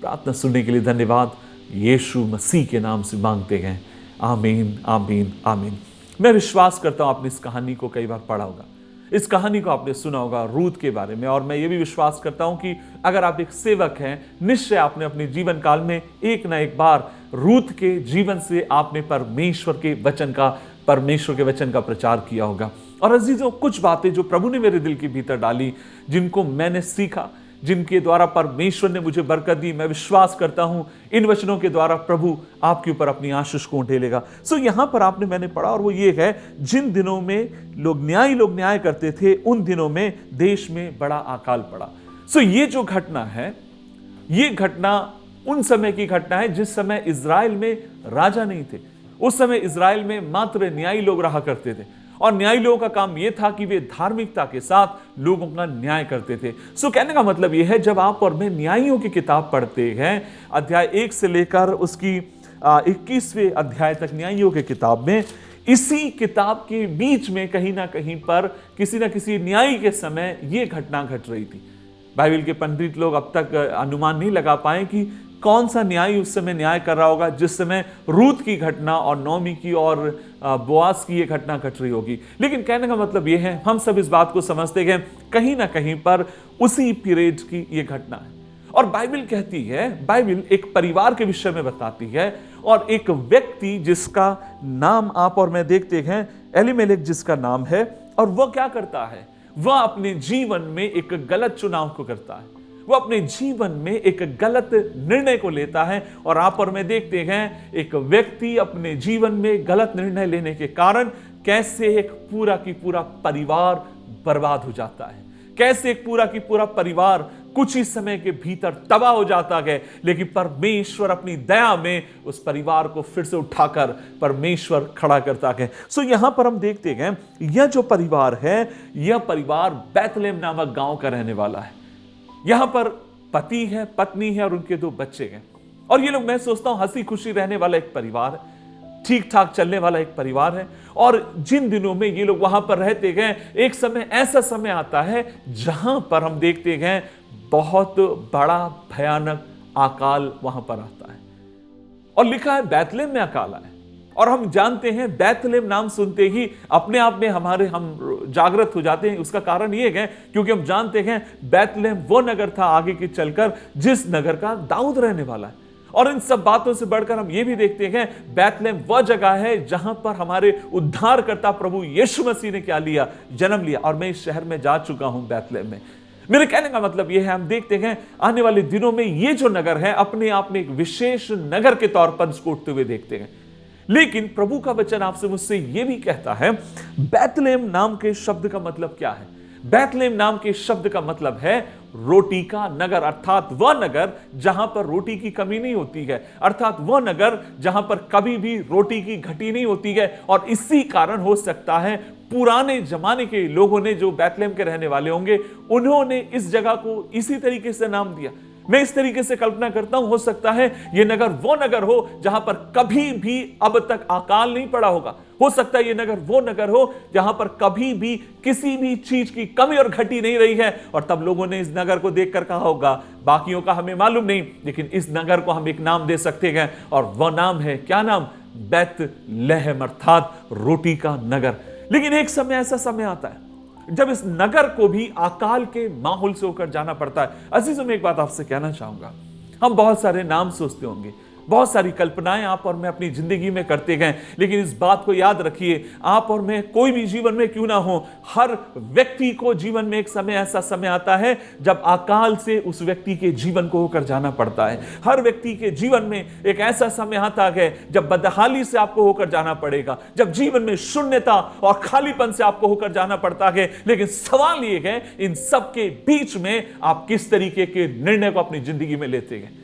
प्रार्थना सुनने के लिए धन्यवाद, यीशु मसीह के नाम से मांगते हैं, आमीन, आमीन, आमीन। मैं विश्वास करता हूं आपने इस कहानी को कई बार पढ़ा होगा, इस कहानी को आपने सुना होगा रूत के बारे में, और मैं ये भी विश्वास करता हूं कि अगर आप एक सेवक हैं, निश्चय आपने अपने जीवन काल में एक ना एक बार रूत के जीवन से आपने परमेश्वर के वचन का प्रचार किया होगा। और अजीजों, कुछ बातें जो प्रभु ने मेरे दिल के भीतर डाली, जिनको मैंने सीखा, जिनके द्वारा परमेश्वर ने मुझे बरकत दी, मैं विश्वास करता हूं इन वचनों के द्वारा प्रभु आपके ऊपर अपनी आशीष को ढेलेगा। सो यहां पर मैंने पढ़ा, और वो ये है, जिन दिनों में लोग न्याय करते थे, उन दिनों में देश में बड़ा अकाल पड़ा। सो ये जो घटना है, ये घटना उन समय की घटना है जिस समय इजराइल में राजा नहीं थे। उस समय इजराइल में मात्र न्यायी लोग रहा करते थे, और न्यायी लोगों का काम यह था कि वे धार्मिकता के साथ लोगों का न्याय करते थे। सो कहने का मतलब यह है, जब आप और मैं न्यायियों की किताब पढ़ते हैं, अध्याय 1 से लेकर उसकी 21वें अध्याय तक न्यायियों की किताब में, इसी किताब के बीच में कहीं ना कहीं पर किसी ना किसी न्यायी के समय यह घटना घट रही थी। बाइबल के पंडित लोग अब तक अनुमान नहीं लगा पाए कि कौन सा न्यायी उस समय न्याय कर रहा होगा जिस समय रूत की घटना और नौमी की और बोआज की ये घटना घट रही होगी। लेकिन कहने का मतलब ये है, हम सब इस बात को समझते हैं कहीं ना कहीं पर उसी पीरियड की ये घटना है। और बाइबल कहती है, बाइबल एक परिवार के विषय में बताती है, और एक व्यक्ति जिसका नाम आप और मैं देखते हैं, एलीमेलेक जिसका नाम है, और वह क्या करता है, वह अपने जीवन में एक गलत चुनाव को करता है, वो अपने जीवन में एक गलत निर्णय को लेता है। और आप और मैं देखते हैं, एक व्यक्ति अपने जीवन में गलत निर्णय लेने के कारण कैसे एक पूरा की पूरा परिवार बर्बाद हो जाता है, कैसे एक पूरा की पूरा परिवार कुछ ही समय के भीतर तबाह हो जाता है। लेकिन परमेश्वर अपनी दया में उस परिवार को फिर से उठाकर परमेश्वर खड़ा करता है। सो यहां पर हम देखते हैं, यह जो परिवार है, यह परिवार बैतलहम नामक गांव का रहने वाला है। यहां पर पति है, पत्नी है और उनके 2 बच्चे हैं। और ये लोग, मैं सोचता हूं, हंसी खुशी रहने वाला एक परिवार है, ठीक ठाक चलने वाला एक परिवार है। और जिन दिनों में ये लोग वहां पर रहते हैं, एक समय ऐसा समय आता है जहां पर हम देखते हैं बहुत बड़ा भयानक अकाल वहां पर आता है। और लिखा है बैतलहम में अकाल आया। और हम जानते हैं, बैतलहम नाम सुनते ही अपने आप में हम जागृत हो जाते हैं। उसका कारण यह है क्योंकि हम जानते हैं बैतलहम वो नगर था आगे के चलकर जिस नगर का दाऊद रहने वाला है। और इन सब बातों से बढ़कर हम ये भी देखते हैं, बैतलहम वह जगह है जहां पर हमारे उद्धारकर्ता प्रभु यीशु मसीह ने क्या लिया, जन्म लिया। और मैं इस शहर में जा चुका हूं, बैतलहम में। मेरे कहने का मतलब यह है, हम देखते हैं आने वाले दिनों में ये जो नगर है अपने आप में एक विशेष नगर के तौर पर इसको उठते हुए देखते हैं। लेकिन प्रभु का वचन आपसे मुझसे यह भी कहता है, बैतलहम नाम के शब्द का मतलब क्या है? बैतलेहम नाम के शब्द का मतलब है रोटी का नगर, अर्थात वह नगर जहां पर रोटी की कमी नहीं होती है, अर्थात वह नगर जहां पर कभी भी रोटी की घटी नहीं होती है। और इसी कारण हो सकता है पुराने जमाने के लोगों ने, जो बैतलेहम के रहने वाले होंगे, उन्होंने इस जगह को इसी तरीके से नाम दिया। मैं इस तरीके से कल्पना करता हूं, हो सकता है यह नगर वो नगर हो जहां पर कभी भी अब तक अकाल नहीं पड़ा होगा। हो सकता है यह नगर वो नगर हो जहां पर कभी भी किसी भी चीज की कमी और घटी नहीं रही है। और तब लोगों ने इस नगर को देखकर कहा होगा, बाकियों का हमें मालूम नहीं, लेकिन इस नगर को हम एक नाम दे सकते हैं, और वह नाम है, क्या नाम? बैतलेहम, अर्थात रोटी का नगर। लेकिन एक समय ऐसा समय आता है जब इस नगर को भी अकाल के माहौल से होकर जाना पड़ता है। अजीजों, मैं एक बात आपसे कहना चाहूंगा, हम बहुत सारे नाम सोचते होंगे, बहुत सारी कल्पनाएं आप और मैं अपनी जिंदगी में करते गए, लेकिन इस बात को याद रखिए, आप और मैं, कोई भी जीवन में क्यों ना हो, हर व्यक्ति को जीवन में एक समय ऐसा समय आता है जब अकाल से उस व्यक्ति के जीवन को होकर जाना पड़ता है। हर व्यक्ति के जीवन में एक ऐसा समय आता है जब बदहाली से आपको होकर जाना पड़ेगा, जब जीवन में शून्यता और खालीपन से आपको होकर जाना पड़ता है। लेकिन सवाल यह है, इन सब के बीच में आप किस तरीके के निर्णय को अपनी जिंदगी में लेते हैं।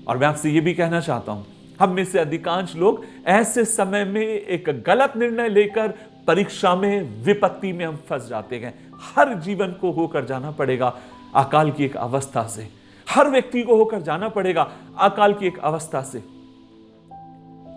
और मैं आपसे यह भी कहना चाहता हूं, हम में से अधिकांश लोग ऐसे समय में एक गलत निर्णय लेकर परीक्षा में, विपत्ति में हम फंस जाते हैं। हर जीवन को होकर जाना पड़ेगा अकाल की एक अवस्था से, हर व्यक्ति को होकर जाना पड़ेगा अकाल की एक अवस्था से।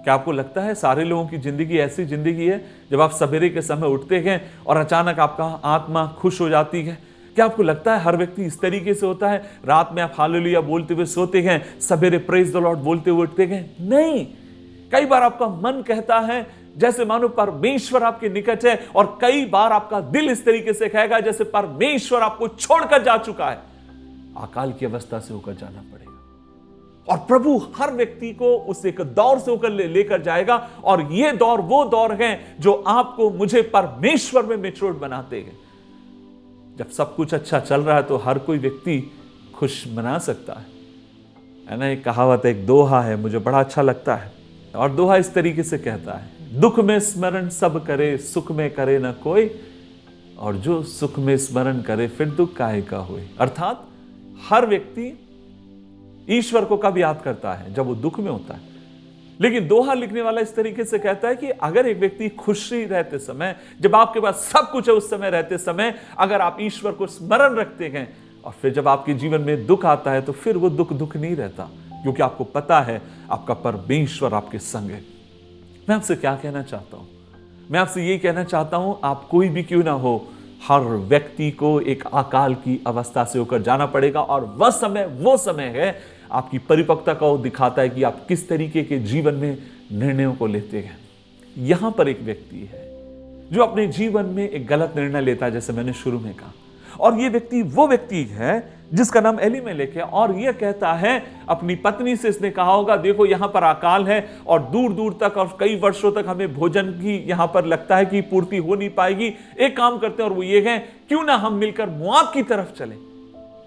क्या आपको लगता है सारे लोगों की जिंदगी ऐसी जिंदगी है जब आप सवेरे के समय उठते हैं और अचानक आपका आत्मा खुश हो जाती है? क्या आपको लगता है हर व्यक्ति इस तरीके से होता है? रात में आप हालेलुया बोलते हुए सोते हैं, सवेरे प्रेज द लॉर्ड बोलते हुए उठते हैं? नहीं। कई बार आपका मन कहता है जैसे मानो परमेश्वर आपके निकट है, और कई बार आपका दिल इस तरीके से कहेगा जैसे परमेश्वर आपको छोड़कर जा चुका है। अकाल की अवस्था से होकर जाना पड़ेगा, और प्रभु हर व्यक्ति को उस एक दौर से होकर लेकर जाएगा। और ये दौर वो दौर है जो आपको, मुझे परमेश्वर में मैच्योर बनाते हैं। जब सब कुछ अच्छा चल रहा है तो हर कोई व्यक्ति खुश मना सकता है ना। एक कहावत है, एक दोहा है, मुझे बड़ा अच्छा लगता है, और दोहा इस तरीके से कहता है, दुख में स्मरण सब करे, सुख में करे ना कोई, और जो सुख में स्मरण करे फिर दुख काहे का होए। अर्थात हर व्यक्ति ईश्वर को कब याद करता है? जब वो दुख में होता है। लेकिन दोहा लिखने वाला इस तरीके से कहता है कि अगर एक व्यक्ति खुशी रहते समय, जब आपके पास सब कुछ है उस समय रहते समय, अगर आप ईश्वर को स्मरण रखते हैं, और फिर जब आपके जीवन में दुख आता है तो फिर वो दुख नहीं रहता, क्योंकि आपको पता है आपका परमेश्वर आपके संग है। मैं आपसे क्या कहना चाहता हूं? मैं आपसे यही कहना चाहता हूं, आप कोई भी क्यों ना हो, हर व्यक्ति को एक अकाल की अवस्था से होकर जाना पड़ेगा। और वह समय वो समय है, आपकी परिपक्वता को दिखाता है कि आप किस तरीके के जीवन में निर्णयों को लेते हैं। यहां पर एक व्यक्ति है जो अपने जीवन में एक गलत निर्णय लेता है, जैसे मैंने शुरू में कहा, और ये व्यक्ति वो व्यक्ति है जिसका नाम एलीमेलेक है। और यह कहता है, अपनी पत्नी से इसने कहा होगा, देखो यहां पर अकाल है और दूर दूर तक और कई वर्षों तक हमें भोजन की यहां पर लगता है कि पूर्ति हो नहीं पाएगी। एक काम करते हैं, और वो ये है, क्यों ना हम मिलकर मोआब की तरफ चलें,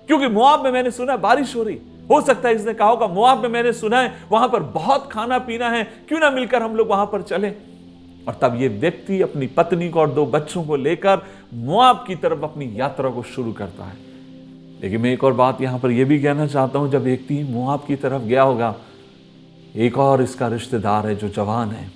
क्योंकि मोआब में मैंने सुना बारिश हो रही। हो सकता है इसने कहा होगा, मोआब में मैंने सुना है वहां पर बहुत खाना पीना है, क्यों ना मिलकर हम लोग वहां पर चलें। और तब ये व्यक्ति अपनी पत्नी को और 2 बच्चों को लेकर मोआब की तरफ अपनी यात्रा को शुरू करता है। लेकिन मैं एक और बात यहां पर यह भी कहना चाहता हूं, जब व्यक्ति मोआब की तरफ गया होगा, एक और इसका रिश्तेदार है जो जवान है,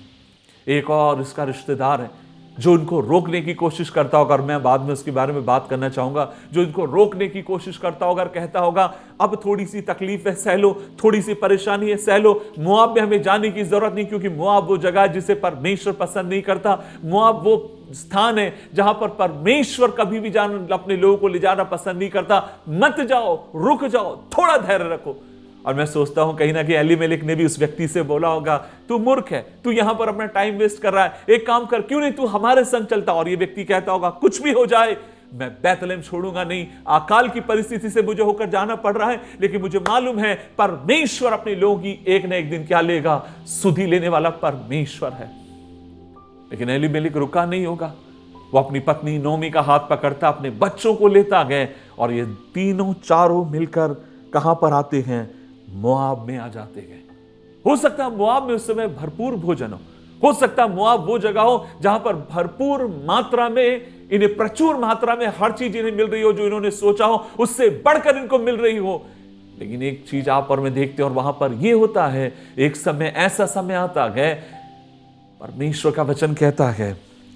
एक और इसका रिश्तेदार है जो इनको रोकने की कोशिश करता होगा, और मैं बाद में उसके बारे में बात करना चाहूंगा, जो इनको रोकने की कोशिश करता होगा और कहता होगा, अब थोड़ी सी तकलीफ है सह लो, थोड़ी सी परेशानी है सह लो, मोआब में हमें जाने की जरूरत नहीं, क्योंकि मोआब वो जगह है जिसे परमेश्वर पसंद नहीं करता। मोआब वो स्थान है जहां पर परमेश्वर कभी भी अपने लोगों को ले जाना पसंद नहीं करता। मत जाओ, रुक जाओ, थोड़ा धैर्य रखो। और मैं सोचता हूं कहीं ना कहीं एलीमेलेक ने भी उस व्यक्ति से बोला होगा, तू मूर्ख है, तू यहां पर अपना टाइम वेस्ट कर रहा है, एक काम कर, क्यों नहीं तू हमारे संग चलता। और ये व्यक्ति कहता होगा, कुछ भी हो जाए मैं बैतलेहम छोड़ूंगा नहीं, अकाल की परिस्थिति से मुझे होकर जाना पड़ रहा है, लेकिन मुझे मालूम है परमेश्वर अपने लोगों की एक ना एक दिन क्या लेगा, सुधि लेने वाला परमेश्वर है। लेकिन एलीमेलेक रुका नहीं होगा, वो अपनी पत्नी नोमी का हाथ पकड़ता, अपने बच्चों को लेता गए, और ये तीनों चारों मिलकर कहां पर आते हैं? मोआब में आ जाते हैं। हो सकता है मोआब में उस समय भरपूर भोजन हो सकता है मोआब वो जगह हो जहां पर भरपूर मात्रा में इन्हें प्रचुर मात्रा में हर चीज इन्हें मिल रही हो, जो इन्होंने सोचा हो उससे बढ़कर इनको मिल रही हो। लेकिन एक चीज आप और मैं देखते हैं, और वहां पर यह होता है, एक समय ऐसा समय आता है, परमेश्वर का वचन कहता है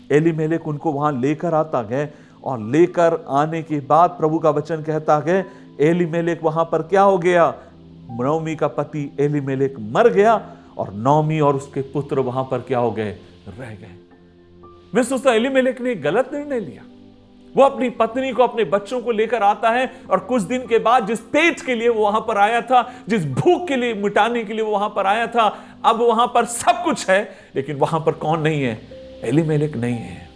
एलीमेलेक उनको वहां लेकर आता है, और लेकर आने के बाद प्रभु का वचन कहता है एलीमेलेक वहां पर क्या हो गया, नौमी का पति एलीमेलेक मर गया और नौमी और उसके पुत्र वहां पर क्या हो गए, रह गए। मैं सोचता हूं एलीमेलेक ने गलत निर्णय लिया। वो अपनी पत्नी को, अपने बच्चों को लेकर आता है, और कुछ दिन के बाद जिस पेट के लिए वो वहां पर आया था, जिस भूख के लिए मिटाने के लिए वो वहां पर आया था, अब वहां पर सब कुछ है, लेकिन वहां पर कौन नहीं है, एलीमेलेक नहीं है।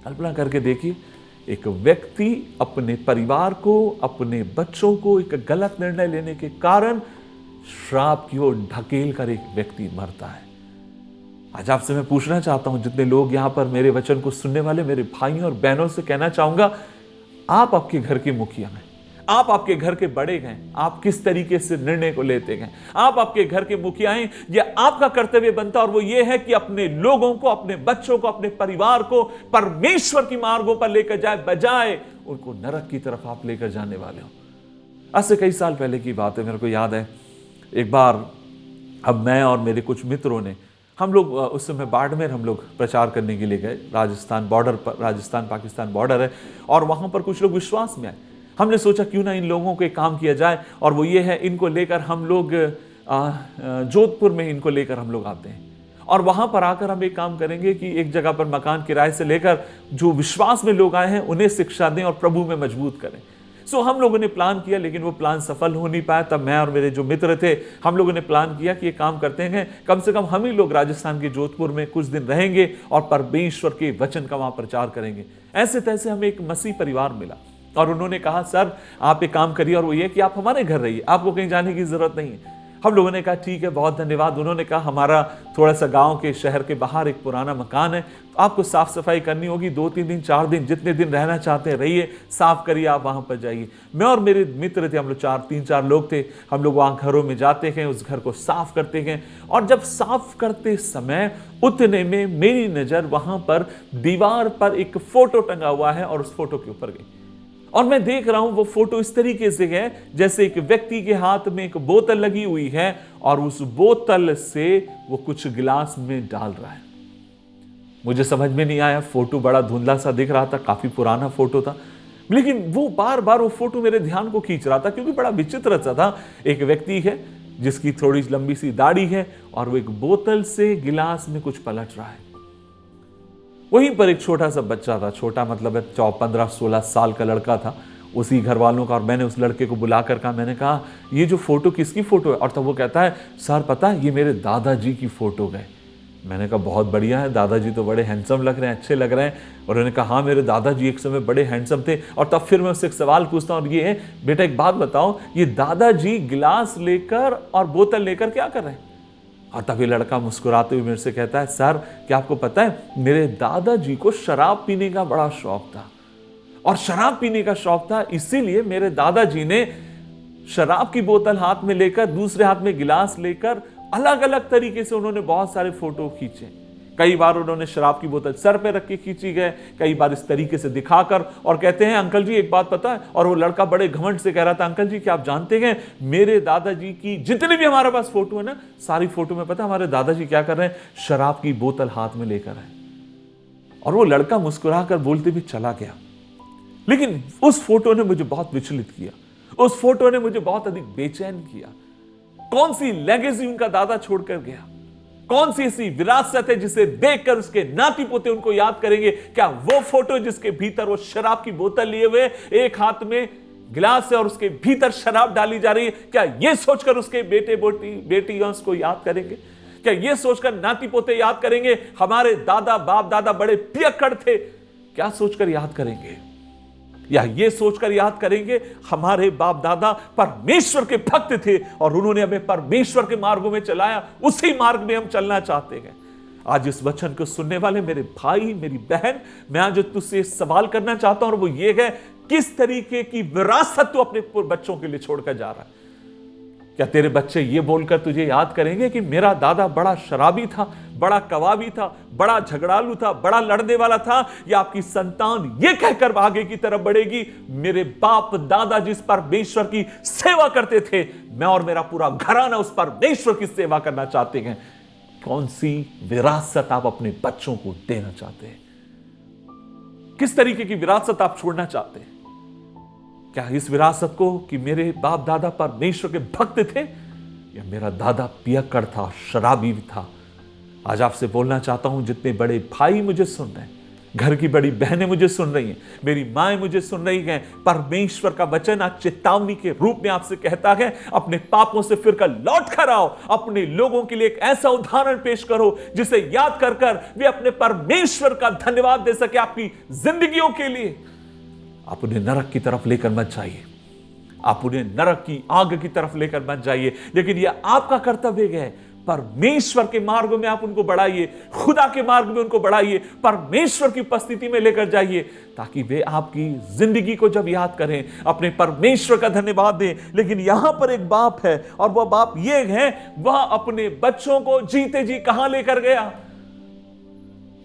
कल्पना करके देखिए, एक व्यक्ति अपने परिवार को, अपने बच्चों को एक गलत निर्णय लेने के कारण श्राप की ओर ढकेल कर एक व्यक्ति मरता है। आज आपसे मैं पूछना चाहता हूं, जितने लोग यहां पर मेरे वचन को सुनने वाले मेरे भाइयों और बहनों से कहना चाहूंगा, आप आपके घर के मुखिया हैं, आप आपके घर के बड़े हैं, आप किस तरीके से निर्णय को लेते हैं, आप आपके घर के मुखिया हैं, यह आपका कर्तव्य बनता है, और वो ये है कि अपने लोगों को, अपने बच्चों को, अपने परिवार को परमेश्वर की मार्गों पर लेकर जाए, बजाय उनको नरक की तरफ आप लेकर जाने वाले हो। आज से कई साल पहले की बात है, मेरे को याद है, एक बार अब मैं और मेरे कुछ मित्रों ने, हम लोग उस समय बाड़मेर हम लोग प्रचार करने के लिए गए। राजस्थान बॉर्डर पर, राजस्थान पाकिस्तान बॉर्डर है, और वहां पर कुछ लोग विश्वास में आए। हमने सोचा क्यों ना इन लोगों को एक काम किया जाए, और वो ये है, इनको लेकर हम लोग जोधपुर में इनको लेकर हम लोग आते हैं, और वहां पर आकर हम एक काम करेंगे कि एक जगह पर मकान किराए से लेकर जो विश्वास में लोग आए हैं उन्हें शिक्षा दें और प्रभु में मजबूत करें। सो हम लोगों ने प्लान किया, लेकिन वो प्लान सफल हो नहीं पाया। तब मैं और मेरे जो मित्र थे, हम लोगों ने प्लान किया कि ये काम करते हैं, कम से कम हम ही लोग राजस्थान के जोधपुर में कुछ दिन रहेंगे और परमेश्वर के वचन का वहां प्रचार करेंगे। ऐसे तैसे हमें एक मसीह परिवार मिला, और उन्होंने कहा सर आप एक काम करिए, और वो ये कि आप हमारे घर रहिए, आपको कहीं जाने की जरूरत नहीं है। हम लोगों ने कहा ठीक है, बहुत धन्यवाद। उन्होंने कहा हमारा थोड़ा सा गांव के, शहर के बाहर एक पुराना मकान है, आपको साफ सफाई करनी होगी, 2-3 दिन 4 दिन जितने दिन रहना चाहते हैं रहिए, साफ करिए, आप वहां पर जाइए। मैं और मेरे मित्र थे, हम लोग 3-4 लोग थे, हम लोग वहां घरों में जाते हैं, उस घर को साफ करते हैं, और जब साफ करते समय उतने में मेरी नजर वहां पर दीवार पर एक फोटो टंगा हुआ है, और उस फोटो के ऊपर गई, और मैं देख रहा हूं वो फोटो इस तरीके से है जैसे एक व्यक्ति के हाथ में एक बोतल लगी हुई है, और उस बोतल से वो कुछ गिलास में डाल रहा है। मुझे समझ में नहीं आया, फोटो बड़ा धुंधला सा दिख रहा था, काफी पुराना फोटो था, लेकिन वो बार बार वो फोटो मेरे ध्यान को खींच रहा था, क्योंकि बड़ा विचित्र सा था। एक व्यक्ति है जिसकी थोड़ी लंबी सी दाढ़ी है, और वो एक बोतल से गिलास में कुछ पलट रहा है। वहीं पर एक छोटा सा बच्चा था, छोटा मतलब 15-16 साल का लड़का था, उसी घर वालों का, और मैंने उस लड़के को बुलाकर कहा, मैंने कहा ये जो फोटो किसकी फोटो है? और तब वो कहता है सर पता है ये मेरे दादाजी की फोटो है। मैंने कहा बहुत बढ़िया है, दादाजी तो बड़े हैंडसम लग रहे हैं, अच्छे लग रहे हैं। और उन्होंने कहा हाँ मेरे दादाजी एक समय बड़े हैंडसम थे। और तब फिर मैं उससे एक सवाल पूछता हूँ, और ये है बेटा एक बात बताओ, ये दादाजी गिलास लेकर और बोतल लेकर क्या कर रहे हैं? और तभी लड़का मुस्कुराते हुए मेरे से कहता है सर क्या आपको पता है मेरे दादाजी को शराब पीने का बड़ा शौक था, और शराब पीने का शौक था इसीलिए मेरे दादाजी ने शराब की बोतल हाथ में लेकर, दूसरे हाथ में गिलास लेकर, अलग अलग तरीके से उन्होंने बहुत सारे फोटो खींचे। कई बार उन्होंने शराब की बोतल सर पे रख के खींची गए, कई बार इस तरीके से दिखाकर, और कहते हैं अंकल जी एक बात पता है, और वो लड़का बड़े घमंड से कह रहा था अंकल जी क्या आप जानते हैं मेरे दादाजी की जितनी भी हमारे पास फोटो है ना, सारी फोटो में पता हमारे दादाजी क्या कर रहे हैं, शराब की बोतल हाथ में लेकर है। और वो लड़का मुस्कुराकर बोलते भी चला गया। लेकिन उस फोटो ने मुझे बहुत विचलित किया, उस फोटो ने मुझे बहुत अधिक बेचैन किया। कौन सी लेगेसी उनका दादा छोड़कर गया, कौन सी ऐसी विरासत है जिसे देखकर उसके नाती पोते उनको याद करेंगे? क्या वो फोटो जिसके भीतर वो शराब की बोतल लिए हुए, एक हाथ में गिलास है और उसके भीतर शराब डाली जा रही है, क्या ये सोचकर उसके बेटे बेटियां उसको याद करेंगे? क्या ये सोचकर नाती पोते याद करेंगे हमारे दादा बाप दादा बड़े पियक्कड़ थे? क्या सोचकर याद करेंगे? या ये सोचकर याद करेंगे हमारे बाप दादा परमेश्वर के भक्त थे और उन्होंने हमें परमेश्वर के मार्गों में चलाया, उसी मार्ग में हम चलना चाहते हैं। आज इस वचन को सुनने वाले मेरे भाई मेरी बहन, मैं आज तुझसे सवाल करना चाहता हूं, और वो ये है किस तरीके की विरासत तू अपने बच्चों के लिए छोड़कर जा रहा है? क्या तेरे बच्चे ये बोलकर तुझे याद करेंगे कि मेरा दादा बड़ा शराबी था, बड़ा कबाबी था, बड़ा झगड़ालू था, बड़ा लड़ने वाला था? या आपकी संतान ये कहकर आगे की तरफ बढ़ेगी, मेरे बाप दादा जिस परमेश्वर की सेवा करते थे, मैं और मेरा पूरा घराना उस परमेश्वर की सेवा करना चाहते हैं? कौन सी विरासत आप अपने बच्चों को देना चाहते हैं? किस तरीके की विरासत आप छोड़ना चाहते हैं? क्या इस विरासत को कि मेरे बाप दादा परमेश्वर के भक्त थे, या मेरा दादा पियक्कड़ था, शराबी भी था? आज आपसे बोलना चाहता हूं, जितने बड़े भाई मुझे सुन रहे हैं, घर की बड़ी बहनें मुझे सुन रही हैं, मेरी माएं मुझे सुन रही हैं, परमेश्वर का वचन आज चेतावनी के रूप में आपसे कहता है, अपने पापों से फिरकर लौट कर आओ, अपने लोगों के लिए एक ऐसा उदाहरण पेश करो जिसे याद कर कर वे अपने परमेश्वर का धन्यवाद दे सके आपकी जिंदगियों के लिए। आप उन्हें नरक की तरफ लेकर मत जाइए, आप उन्हें नरक की आग की तरफ लेकर मत जाइए, लेकिन यह आपका कर्तव्य है, परमेश्वर के मार्ग में आप उनको बढ़ाइए, खुदा के मार्ग में उनको बढ़ाइए, परमेश्वर की उपस्थिति में लेकर जाइए, ताकि वे आपकी जिंदगी को जब याद करें अपने परमेश्वर का धन्यवाद दें। लेकिन यहां पर एक बाप है, और वह बाप ये है, वह अपने बच्चों को जीते जी कहां लेकर गया?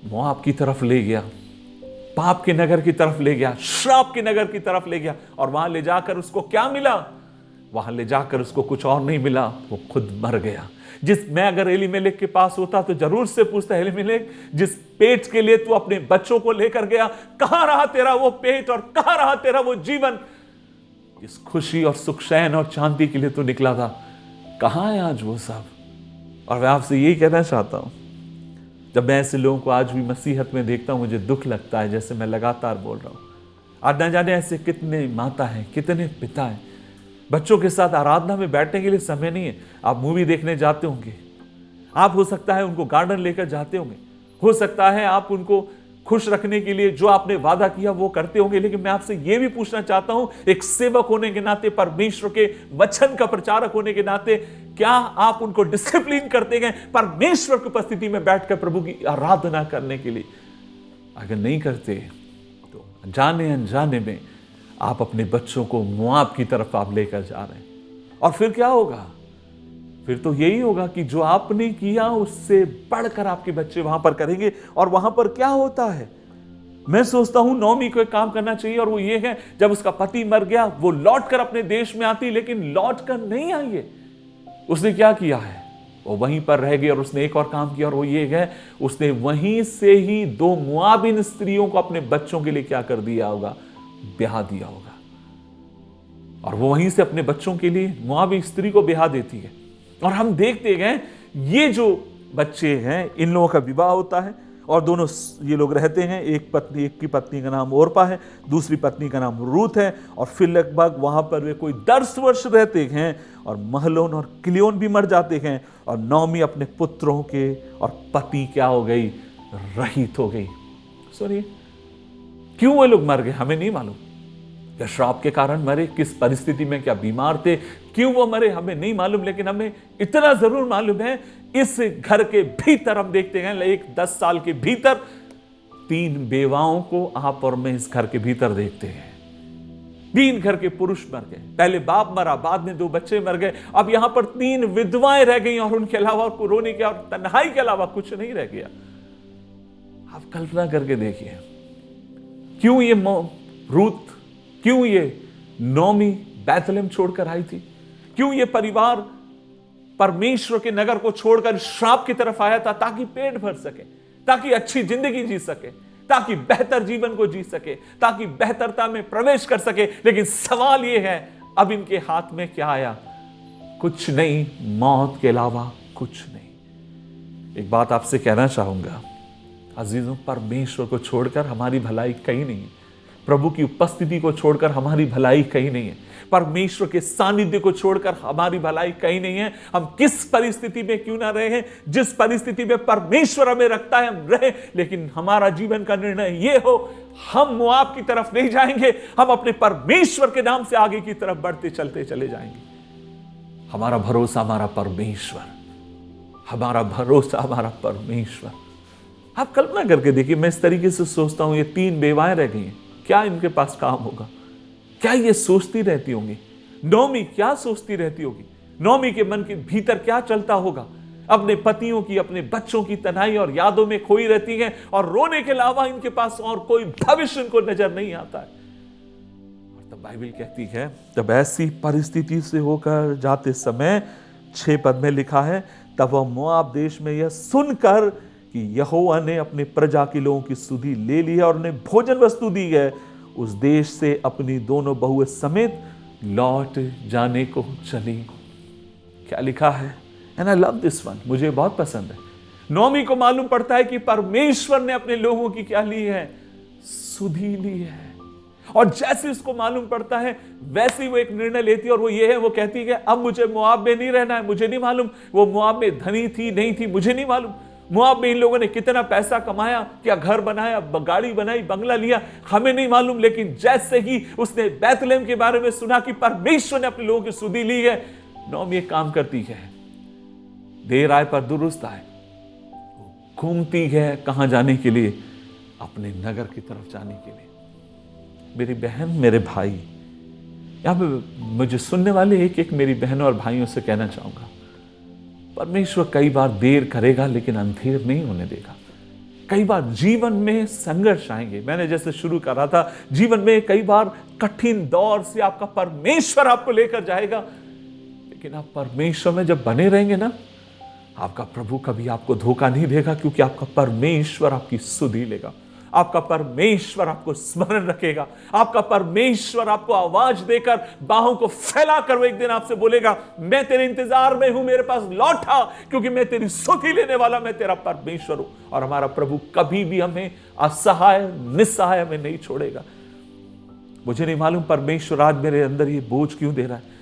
मोआब की तरफ ले गया, पाप के नगर की तरफ ले गया, श्राप के नगर की तरफ ले गया, और वहां ले जाकर उसको क्या मिला? वहां ले जाकर उसको कुछ और नहीं मिला, वो खुद मर गया। मैं अगर एलीमेलेक के पास होता तो जरूर से पूछता, एलीमेलेक, जिस पेट के लिए तू अपने बच्चों को लेकर गया, कहां रहा तेरा वो पेट और कहां रहा तेरा वो जीवन? जिस खुशी और सुख चैन और शांति के लिए तू निकला था, कहां है आज वो सब? और मैं आपसे यही कहना चाहता हूं, जब मैं ऐसे लोगों को आज भी मसीहत में देखता हूं, मुझे दुख लगता है, जैसे मैं लगातार बोल रहा हूं। आज न जाने ऐसे कितने माता हैं, कितने पिता हैं, बच्चों के साथ आराधना में बैठने के लिए समय नहीं है। आप मूवी देखने जाते होंगे, आप हो सकता है उनको गार्डन लेकर जाते होंगे, हो सकता है आप उनको खुश रखने के लिए जो आपने वादा किया वो करते होंगे, लेकिन मैं आपसे यह भी पूछना चाहता हूं, एक सेवक होने के नाते, परमेश्वर के वचन का प्रचारक होने के नाते, क्या आप उनको डिसिप्लिन करते हैं परमेश्वर की उपस्थिति में बैठकर प्रभु की आराधना करने के लिए? अगर नहीं करते तो जाने अनजाने में आप अपने बच्चों को मोआब की तरफ आप लेकर जा रहे हैं। और फिर क्या होगा? फिर तो यही होगा कि जो आपने किया उससे बढ़कर आपके बच्चे वहां पर करेंगे। और वहां पर क्या होता है, मैं सोचता हूं नौमी को एक काम करना चाहिए, और वो ये है, जब उसका पति मर गया वो लौटकर अपने देश में आती, लेकिन लौटकर नहीं आई है। उसने क्या किया है? वो वहीं पर रह गई, और उसने एक और काम किया, और वो ये है, उसने वहीं से ही 2 मुआबिन स्त्रियों को अपने बच्चों के लिए क्या कर दिया होगा? ब्याह दिया होगा। और वो वहीं से अपने बच्चों के लिए मुआबी स्त्री को ब्याह देती है। और हम देखते गए ये जो बच्चे हैं, इन लोगों का विवाह होता है, और दोनों ये लोग रहते हैं, एक की पत्नी का नाम ओरपा है, दूसरी पत्नी का नाम रूत है। और फिर लगभग वहां पर वे कोई 10 वर्ष रहते हैं, और महलोन और किलियोन भी मर जाते हैं, और नौमी अपने पुत्रों के और पति क्या हो गई? रहित हो गई। सुनिए, क्यों वो लोग मर गए हमें नहीं मालूम। क्या श्राप के कारण मरे? किस परिस्थिति में? क्या बीमार थे? क्यों वो मरे हमें नहीं मालूम, लेकिन हमें इतना जरूर मालूम है, इस घर के भीतर हम देखते हैं, एक 10 साल के भीतर 3 बेवाओं को आप और मैं इस घर के भीतर देखते हैं। 3 घर के पुरुष मर गए, पहले बाप मरा, बाद में 2 बच्चे मर गए, अब यहां पर 3 विधवाएं रह गई, और उनके अलावा रोने के और तन्हाई के अलावा कुछ नहीं रह गया। आप कल्पना करके देखिए, क्यों ये रूत, क्यों ये नौमी बैतलहम छोड़कर आई थी? क्यों ये परिवार परमेश्वर के नगर को छोड़कर श्राप की तरफ आया था? ताकि पेट भर सके, ताकि अच्छी जिंदगी जी सके, ताकि बेहतर जीवन को जी सके, ताकि बेहतरता में प्रवेश कर सके। लेकिन सवाल यह है, अब इनके हाथ में क्या आया? कुछ नहीं, मौत के अलावा कुछ नहीं। एक बात आपसे कहना चाहूंगा अजीजों, परमेश्वर को छोड़कर हमारी भलाई कहीं नहीं है, प्रभु की उपस्थिति को छोड़कर हमारी भलाई कहीं नहीं है, परमेश्वर के सानिध्य को छोड़कर हमारी भलाई कहीं नहीं है। हम किस परिस्थिति में क्यों ना रहे, जिस परिस्थिति में परमेश्वर हमें रखता है हम रहे, लेकिन हमारा जीवन का निर्णय यह हो, हम मोआब की तरफ नहीं जाएंगे, हम अपने परमेश्वर के नाम से आगे की तरफ बढ़ते चलते चले जाएंगे। हमारा भरोसा हमारा परमेश्वर, हमारा भरोसा हमारा परमेश्वर। आप कल्पना करके देखिए, मैं इस तरीके से सोचता हूं, ये 3 बेवाएं रह गई हैं, क्या इनके पास काम होगा? क्या ये सोचती रहती होंगी? नौमी क्या सोचती रहती होगी? नौमी के मन के भीतर क्या चलता होगा? अपने पतियों की, अपने बच्चों की तन्हाई और यादों में खोई रहती हैं और रोने के अलावा इनके पास और कोई भविष्य इनको नजर नहीं आता है। और तब बाइबल कहती है, जब ऐसी परिस्थिति से होकर जाते समय 6 पद में लिखा है, तब वह मोआब देश में यह सुनकर कि यहोवा ने अपने प्रजा के लोगों की सुधि ले ली है और उन्हें भोजन वस्तु दी है, उस देश से अपनी दोनों बहुएं समेत लौट जाने को चली। क्या लिखा है? And I love this one, मुझे बहुत पसंद है। नौमी को मालूम पड़ता है कि परमेश्वर ने अपने लोगों की क्या ली है? सुधि ली है। और जैसे उसको मालूम पड़ता है वैसे वो एक निर्णय लेती है, और वो ये है, वो कहती है अब मुझे मोआब में नहीं रहना है। मुझे नहीं मालूम वो मोआब में धनी थी नहीं थी, मुझे नहीं मालूम मोआब में इन लोगों ने कितना पैसा कमाया, क्या घर बनाया, गाड़ी बनाई, बंगला लिया, हमें नहीं मालूम। लेकिन जैसे ही उसने बैतलहम के बारे में सुना कि परमेश्वर ने अपने लोगों की सुधि ली है, नौमी एक काम करती है, देर आए पर दुरुस्त आए, घूमती है कहां जाने के लिए? अपने नगर की तरफ जाने के लिए। मेरी बहन, मेरे भाई, यहां पे मुझे सुनने वाले एक एक मेरी बहनों और भाइयों से कहना चाहूंगा, परमेश्वर कई बार देर करेगा लेकिन अंधेर नहीं होने देगा। कई बार जीवन में संघर्ष आएंगे। मैंने जैसे शुरू करा था, जीवन में कई बार कठिन दौर से आपका परमेश्वर आपको लेकर जाएगा, लेकिन आप परमेश्वर में जब बने रहेंगे ना, आपका प्रभु कभी आपको धोखा नहीं देगा, क्योंकि आपका परमेश्वर आपकी सुधि लेगा, आपका परमेश्वर आपको स्मरण रखेगा, आपका परमेश्वर आपको आवाज देकर बाहों को फैलाकर वो एक दिन आपसे बोलेगा, मैं तेरे इंतजार में हूं, मेरे पास लौटा, क्योंकि मैं तेरी सुधि लेने वाला, मैं तेरा परमेश्वर हूं। और हमारा प्रभु कभी भी हमें असहाय, निस्सहाय हमें नहीं छोड़ेगा। मुझे नहीं मालूम परमेश्वर आज मेरे अंदर ये बोझ क्यों दे रहा है।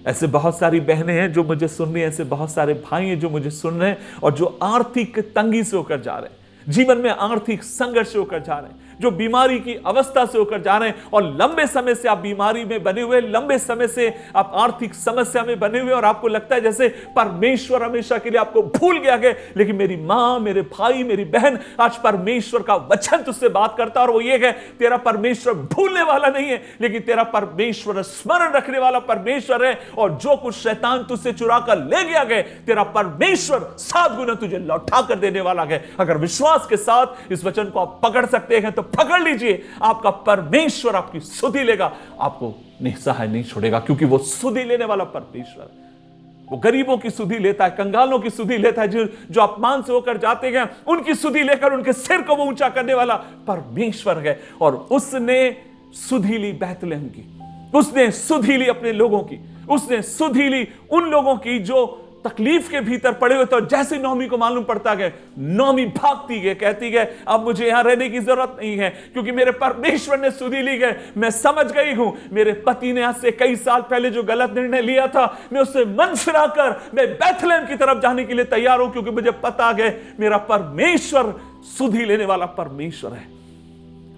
ऐसे बहुत सारी बहनें हैं जो मुझे सुन रही हैं, ऐसे बहुत सारे भाई हैं जो मुझे सुन रहे हैं और जो आर्थिक तंगी से होकर जा रहे हैं, जीवन में आर्थिक संघर्ष से होकर जा रहे हैं, जो बीमारी की अवस्था से होकर जा रहे हैं, और लंबे समय से आप बीमारी में बने हुए, लंबे समय से आप आर्थिक समस्या में बने हुए, और आपको लगता है जैसे परमेश्वर हमेशा के लिए आपको भूल गया है। लेकिन मेरी मां, मेरे भाई, मेरी बहन, आज परमेश्वर का वचन तुझसे बात करता है, और वो ये है, तेरा परमेश्वर भूलने वाला नहीं है, लेकिन तेरा परमेश्वर स्मरण रखने वाला परमेश्वर है। और जो कुछ शैतान तुझसे चुरा कर ले गया है, तेरा परमेश्वर 7 गुना तुझे लौटा कर देने वाला है। अगर विश्वास के साथ इस वचन को आप पकड़ सकते हैं तो पकड़ लीजिए, आपका परमेश्वर आपकी सुधि लेगा, आपको निस्सहाय नहीं छोड़ेगा, क्योंकि वो सुधि लेने वाला परमेश्वर है। वो गरीबों की सुधि लेता है, कंगालों की सुधि लेता है, जो अपमान से होकर जाते हैं उनकी सुधि लेकर उनके सिर को वो ऊंचा करने वाला परमेश्वर है। और उसने सुधि ली बैतलहम की, उसने सुधि ली अपने लोगों की, उसने सुधि ली उन लोगों की जो तकलीफ के भीतर पड़े हुए। तो जैसे नौमी को मालूम पड़ता है, नौमी भागती है, कहती है अब मुझे यहां रहने की जरूरत नहीं है, क्योंकि मेरे परमेश्वर ने सुधि ली है। मैं समझ गई हूं, मेरे पति ने आज से कई साल पहले जो गलत निर्णय लिया था, मैं उससे मन फिराकर मैं बैतलहम की तरफ जाने के लिए तैयार हूं, क्योंकि मुझे पता है मेरा परमेश्वर सुधि लेने वाला परमेश्वर है।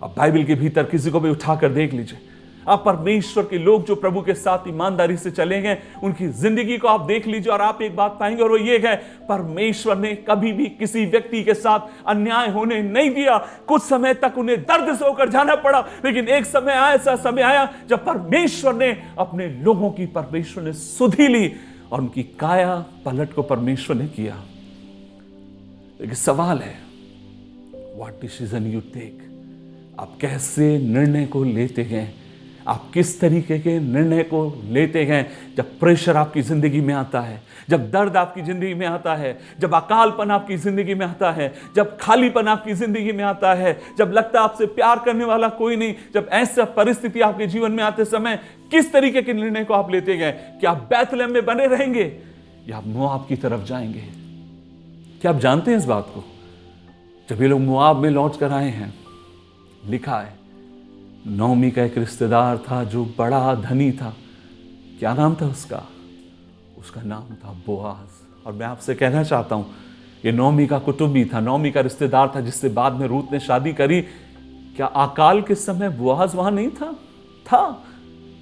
अब बाइबल के भीतर किसी को भी उठाकर देख लीजिए, आप परमेश्वर के लोग जो प्रभु के साथ ईमानदारी से चले हैं, उनकी जिंदगी को आप देख लीजिए और आप एक बात पाएंगे, और वो ये है, परमेश्वर ने कभी भी किसी व्यक्ति के साथ अन्याय होने नहीं दिया। कुछ समय तक उन्हें दर्द से होकर जाना पड़ा, लेकिन एक समय आया, ऐसा समय आया जब परमेश्वर ने अपने लोगों की, परमेश्वर ने सुधि ली और उनकी काया पलट को परमेश्वर ने किया। लेकिन सवाल है, व्हाट डिसीजन यू टेक, आप कैसे निर्णय को लेते हैं, आप किस तरीके के निर्णय को लेते हैं। जब प्रेशर आपकी जिंदगी में आता है, जब दर्द आपकी जिंदगी में आता है, जब अकालपन आपकी जिंदगी में आता है, जब खालीपन आपकी जिंदगी में आता है, जब लगता है आपसे प्यार करने वाला कोई नहीं, जब ऐसा परिस्थिति आपके जीवन में आते समय किस तरीके के निर्णय को आप लेते हैं? क्या आप बैतलहम में बने रहेंगे या आप मोआब की तरफ जाएंगे? क्या आप जानते हैं इस बात को? जब ये लोग मोआब में लौट कर आए हैं, लिखा है नौमी का एक रिश्तेदार था जो बड़ा धनी था। क्या नाम था उसका? उसका नाम था बोआज। और मैं आपसे कहना चाहता हूं, ये नौमी का कुटुंबी था, नौमी का रिश्तेदार था, जिससे बाद में रूत ने शादी करी। क्या अकाल के समय बोआज वहां नहीं था? था।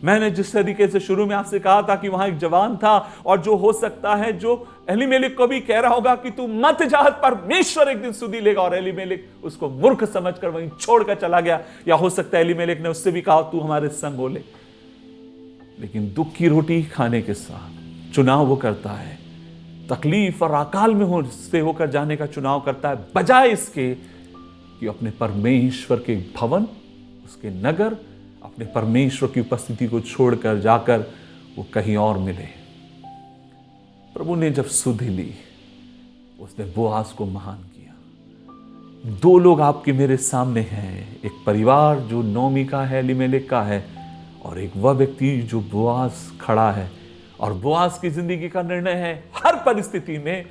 मैंने जिस तरीके से शुरू में आपसे कहा था कि वहां एक जवान था, और जो हो सकता है जो एलीमेलेक को भी कह रहा होगा कि तू मत जा, परमेश्वर एक दिन सुधि लेगा, और एलीमेलेक उसको मूर्ख समझकर वहीं छोड़कर चला गया। या हो सकता है एलीमेलेक ने उससे भी कहा तू हमारे संग हो ले। लेकिन दुख की रोटी खाने के साथ चुनाव वो करता है, तकलीफ और अकाल में से होकर जाने का चुनाव करता है, बजाय इसके कि अपने परमेश्वर के भवन, उसके नगर, अपने परमेश्वर की उपस्थिति को छोड़कर जाकर वो कहीं और मिले। प्रभु ने जब सुधि ली, उसने बोआज को महान किया। दो लोग आपके मेरे सामने हैं, एक परिवार जो नोमी का है, एलीमेलेक का है, और एक वह व्यक्ति जो बोआज खड़ा है। और बोआज की जिंदगी का निर्णय है, हर परिस्थिति में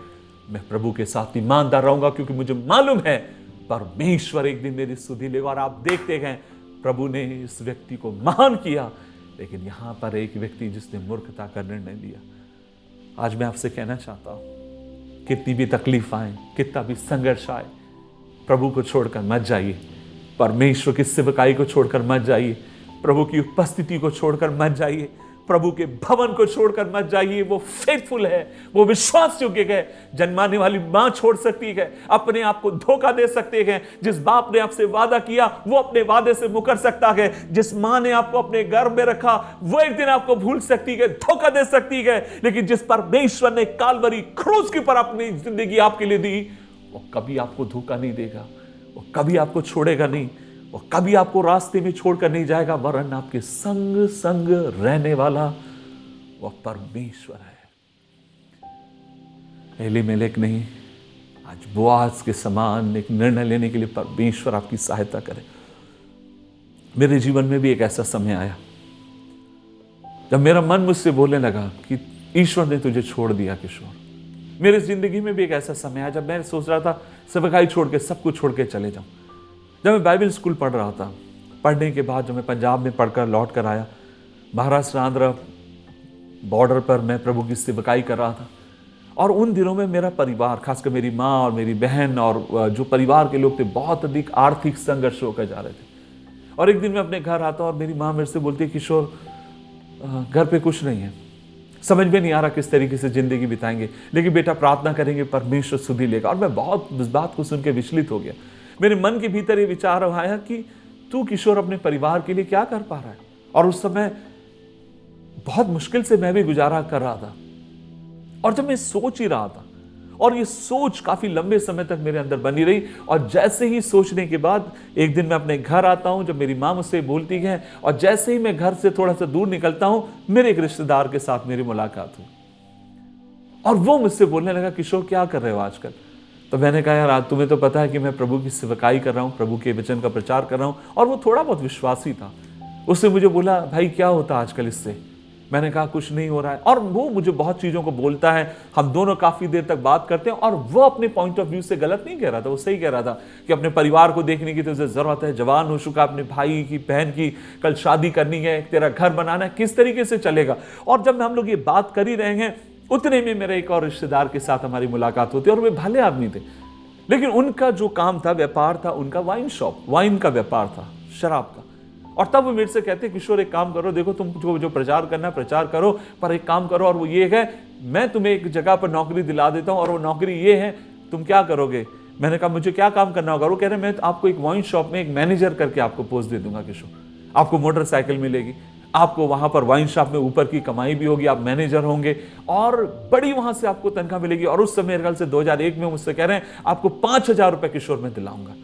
मैं प्रभु के साथ ईमानदार रहूंगा, क्योंकि मुझे मालूम है परमेश्वर एक दिन मेरी सुधि लेगा। और आप देखते गए प्रभु ने इस व्यक्ति को महान किया। लेकिन यहां पर एक व्यक्ति जिसने मूर्खता का निर्णय लिया। आज मैं आपसे कहना चाहता हूं, कितनी भी तकलीफ आए, कितना भी संघर्ष आए, प्रभु को छोड़कर मत जाइए, परमेश्वर की सेवकाई को छोड़कर मत जाइए, प्रभु की उपस्थिति को छोड़कर मत जाइए, प्रभु के भवन को छोड़कर मत जाइए। वो फेथफुल है, वो विश्वास योग्य है। जन्माने वाली मां छोड़ सकती है, अपने आप को धोखा दे सकते हैं। जिस बाप ने आपसे वादा किया वो अपने वादे से मुकर सकता है। जिस मां ने आपको अपने गर्भ में रखा वो एक दिन आपको भूल सकती है, धोखा दे सकती है। लेकिन जिस परमेश्वर ने कालवरी क्रूस के पर अपनी जिंदगी आपके लिए दी, वो कभी आपको धोखा नहीं देगा, वो कभी आपको छोड़ेगा नहीं, वो कभी आपको रास्ते में छोड़कर नहीं जाएगा, वरन आपके संग संग रहने वाला वो परमेश्वर है। एलीमेलेक नहीं, आज बोआज के समान एक निर्णय लेने के लिए परमेश्वर आपकी सहायता करे। मेरे जीवन में भी एक ऐसा समय आया जब मेरा मन मुझसे बोलने लगा कि ईश्वर ने तुझे छोड़ दिया किशोर। मेरी जिंदगी में भी एक ऐसा समय आया जब मैं सोच रहा था सेवकाई छोड़ के, सब कुछ छोड़ के चले जाऊं। जब मैं बाइबल स्कूल पढ़ रहा था, पढ़ने के बाद जब मैं पंजाब में पढ़कर लौट कर आया, महाराष्ट्र आंध्र बॉर्डर पर मैं प्रभु की सेवकाई कर रहा था। और उन दिनों में मेरा परिवार, खासकर मेरी माँ और मेरी बहन और जो परिवार के लोग थे, बहुत अधिक आर्थिक संघर्ष होकर जा रहे थे। और एक दिन मैं अपने घर आता और मेरी माँ मेरे से बोलती, किशोर घर पे कुछ नहीं है, समझ में नहीं आ रहा किस तरीके से जिंदगी बिताएंगे, लेकिन बेटा प्रार्थना करेंगे, परमेश्वर सुधि लेगा। और मैं बहुत इस बात को सुन के विचलित हो गया। मेरे मन के भीतर ये विचार आया कि तू किशोर अपने परिवार के लिए क्या कर पा रहा है। और उस समय बहुत मुश्किल से मैं भी गुजारा कर रहा था। और जब मैं सोच ही रहा था, और ये सोच काफी लंबे समय तक मेरे अंदर बनी रही, और जैसे ही सोचने के बाद एक दिन मैं अपने घर आता हूं, जब मेरी माँ मुझसे बोलती है, और जैसे ही मैं घर से थोड़ा सा दूर निकलता हूं, मेरे एक रिश्तेदार के साथ मेरी मुलाकात हुई। और वो मुझसे बोलने लगा, किशोर क्या कर रहे हो आजकल। तो मैंने कहा, यार तुम्हें तो पता है कि मैं प्रभु की सेवकाई कर रहा हूँ, प्रभु के वचन का प्रचार कर रहा हूँ। और वो थोड़ा बहुत विश्वासी था। उसने मुझे बोला, भाई क्या होता आजकल इससे। मैंने कहा कुछ नहीं हो रहा है। और वो मुझे बहुत चीज़ों को बोलता है, हम दोनों काफ़ी देर तक बात करते हैं। और वो अपने पॉइंट ऑफ व्यू से गलत नहीं कह रहा था, वो सही कह रहा था कि अपने परिवार को देखने की तुझे ज़रूरत है, जवान हो चुका, अपने भाई की बहन की कल शादी करनी है, तेरा घर बनाना है, किस तरीके से चलेगा। और जब हम लोग ये बात कर ही रहे हैं, उतने में मेरे एक और रिश्तेदार के साथ हमारी मुलाकात होती है। और वे भले आदमी थे, लेकिन उनका जो काम था, व्यापार था, उनका वाइन शॉप, वाइन का व्यापार था, शराब का। और तब वो मेरे से कहते, किशोर एक काम करो, देखो तुम जो प्रचार करना है प्रचार करो, पर एक काम करो, और वो ये है, मैं तुम्हें एक जगह पर नौकरी दिला देता हूँ, और वो नौकरी ये है, तुम क्या करोगे। मैंने कहा मुझे क्या काम करना होगा। वो कह रहे, मैं आपको एक वाइन शॉप में एक मैनेजर करके आपको पोस्ट दे दूंगा किशोर, आपको मोटरसाइकिल मिलेगी, आपको वहां पर वाइन शॉप में ऊपर की कमाई भी होगी, आप मैनेजर होंगे, और बड़ी वहां से आपको तनख्वाह मिलेगी। और उस समय मेरे ख्याल से 2001 में मुझसे कह रहे हैं, आपको 5,000 रुपये किशोर में दिलाऊंगा।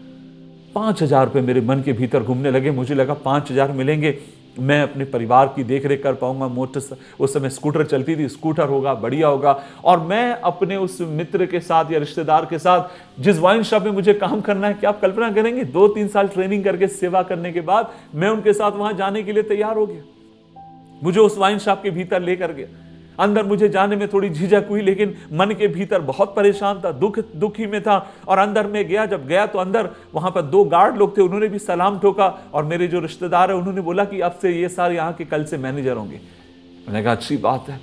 5,000 रुपये मेरे मन के भीतर घूमने लगे। मुझे लगा 5,000 मिलेंगे, मैं अपने परिवार की देखरेख कर पाऊंगा। मोटर, उस समय स्कूटर चलती थी, स्कूटर होगा, बढ़िया होगा। और मैं अपने उस मित्र के साथ या रिश्तेदार के साथ जिस वाइन शॉप में मुझे काम करना है, क्या आप कल्पना करेंगे, 2-3 साल ट्रेनिंग करके सेवा करने के बाद मैं उनके साथ वहां जाने के लिए तैयार हो गया। मुझे उस वाइन शॉप के भीतर लेकर गया। अंदर मुझे जाने में थोड़ी झिझक हुई, लेकिन मन के भीतर बहुत परेशान था, दुखी में था। और अंदर में गया, जब गया तो अंदर वहां पर 2 गार्ड लोग थे, उन्होंने भी सलाम ठोका। और मेरे जो रिश्तेदार है उन्होंने बोला कि अब से ये सारे यहाँ के कल से मैनेजर होंगे। मैंने कहा अच्छी बात है।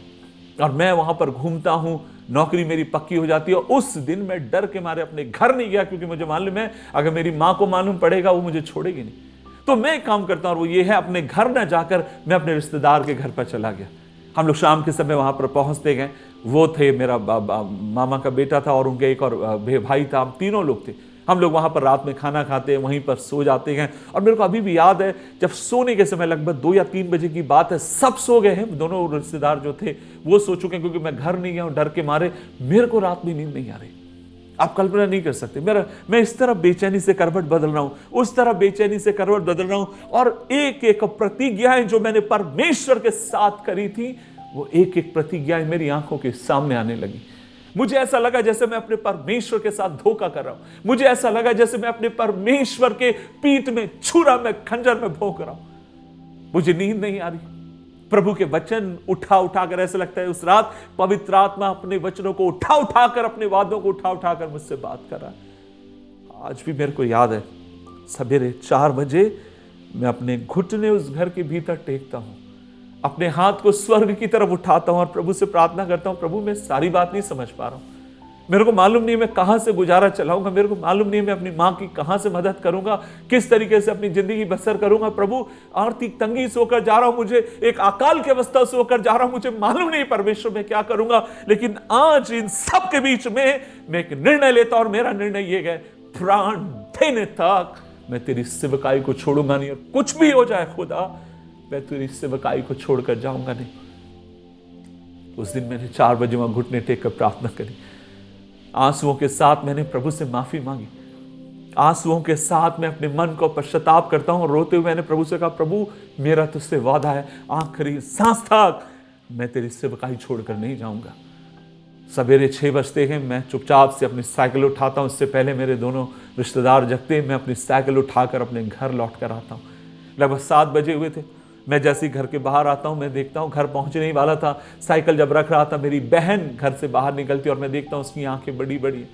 और मैं वहां पर घूमता हूँ, नौकरी मेरी पक्की हो जाती है। उस दिन मैं डर के मारे अपने घर नहीं गया, क्योंकि मुझे मालूम है अगर मेरी माँ को मालूम पड़ेगा वो मुझे छोड़ेगी नहीं। तो मैं एक काम करता हूँ, और वो ये है, अपने घर न जाकर मैं अपने रिश्तेदार के घर पर चला गया। हम लोग शाम के समय वहां पर पहुंचते गए। वो थे, मेरा मामा का बेटा था और उनके एक और भाई था, हम तीनों लोग थे। हम लोग वहाँ पर रात में खाना खाते हैं, वहीं पर सो जाते हैं। और मेरे को अभी भी याद है जब सोने के समय लगभग 2 या 3 बजे की बात है, सब सो गए हैं, दोनों रिश्तेदार जो थे वो सो चुके हैं, क्योंकि मैं घर नहीं गया हूँ डर के मारे। मेरे को रात में नींद नहीं आ रही, आप कल्पना नहीं कर सकते। मैं इस तरह बेचैनी से करवट बदल रहा हूं, उस तरह बेचैनी से करवट बदल रहा हूं, और एक एक प्रतिज्ञाएं जो मैंने परमेश्वर के साथ करी थी, वो एक एक प्रतिज्ञाएं मेरी आंखों के सामने आने लगी। मुझे ऐसा लगा जैसे मैं अपने परमेश्वर के साथ धोखा कर रहा हूं। मुझे ऐसा लगा जैसे मैं अपने परमेश्वर के पीठ में छुरा में खंजर में भोंक रहा हूं। मुझे नींद नहीं आ रही। प्रभु के वचन उठा उठाकर, ऐसा लगता है उस रात पवित्र आत्मा अपने वचनों को उठा उठाकर, अपने वादों को उठा उठाकर मुझसे बात कर रहा है। आज भी मेरे को याद है, सवेरे 4 बजे मैं अपने घुटने उस घर के भीतर टेकता हूं, अपने हाथ को स्वर्ग की तरफ उठाता हूं और प्रभु से प्रार्थना करता हूं, प्रभु मैं सारी बात नहीं समझ पा रहा हूं, मेरे को मालूम नहीं मैं कहां से गुजारा चलाऊंगा, मेरे को मालूम नहीं मैं अपनी मां की कहां से मदद करूंगा, किस तरीके से अपनी जिंदगी बसर करूंगा। प्रभु आर्थिक तंगी से होकर जा रहा हूं, मुझे एक अकाल की अवस्था से होकर जा रहा हूं, मुझे मालूम नहीं परमेश्वर मैं क्या करूंगा। लेकिन आज इन सब के बीच में मैं एक निर्णय लेता हूं, और मेरा निर्णय ये है, प्राण देने तक मैं तेरी सेवकाई को छोड़ूंगा नहीं, और कुछ भी हो जाए खुदा, मैं तेरी सेवकाई को छोड़कर जाऊंगा नहीं। उस दिन मैंने 4 बजे वहां घुटने टेक कर प्रार्थना करी। आंसुओं के साथ मैंने प्रभु से माफी मांगी। आंसुओं के साथ मैं अपने मन को पश्चाताप करता हूं, और रोते हुए मैंने प्रभु से कहा, प्रभु मेरा तुझसे वादा है, आखिरी सांस तक मैं तेरी सेवकाई छोड़कर नहीं जाऊंगा। सवेरे 6 बजते हैं, मैं चुपचाप से अपनी साइकिल उठाता हूं। इससे पहले मेरे दोनों रिश्तेदार जगते हैं, मैं अपनी साइकिल उठाकर अपने घर लौट कर आता हूं। लगभग 7 बजे हुए थे। मैं जैसे ही घर के बाहर आता हूं, मैं देखता हूं घर पहुंचने ही वाला था, साइकिल जब रख रहा था, मेरी बहन घर से बाहर निकलती, और मैं देखता हूं उसकी आंखें बड़ी बड़ी,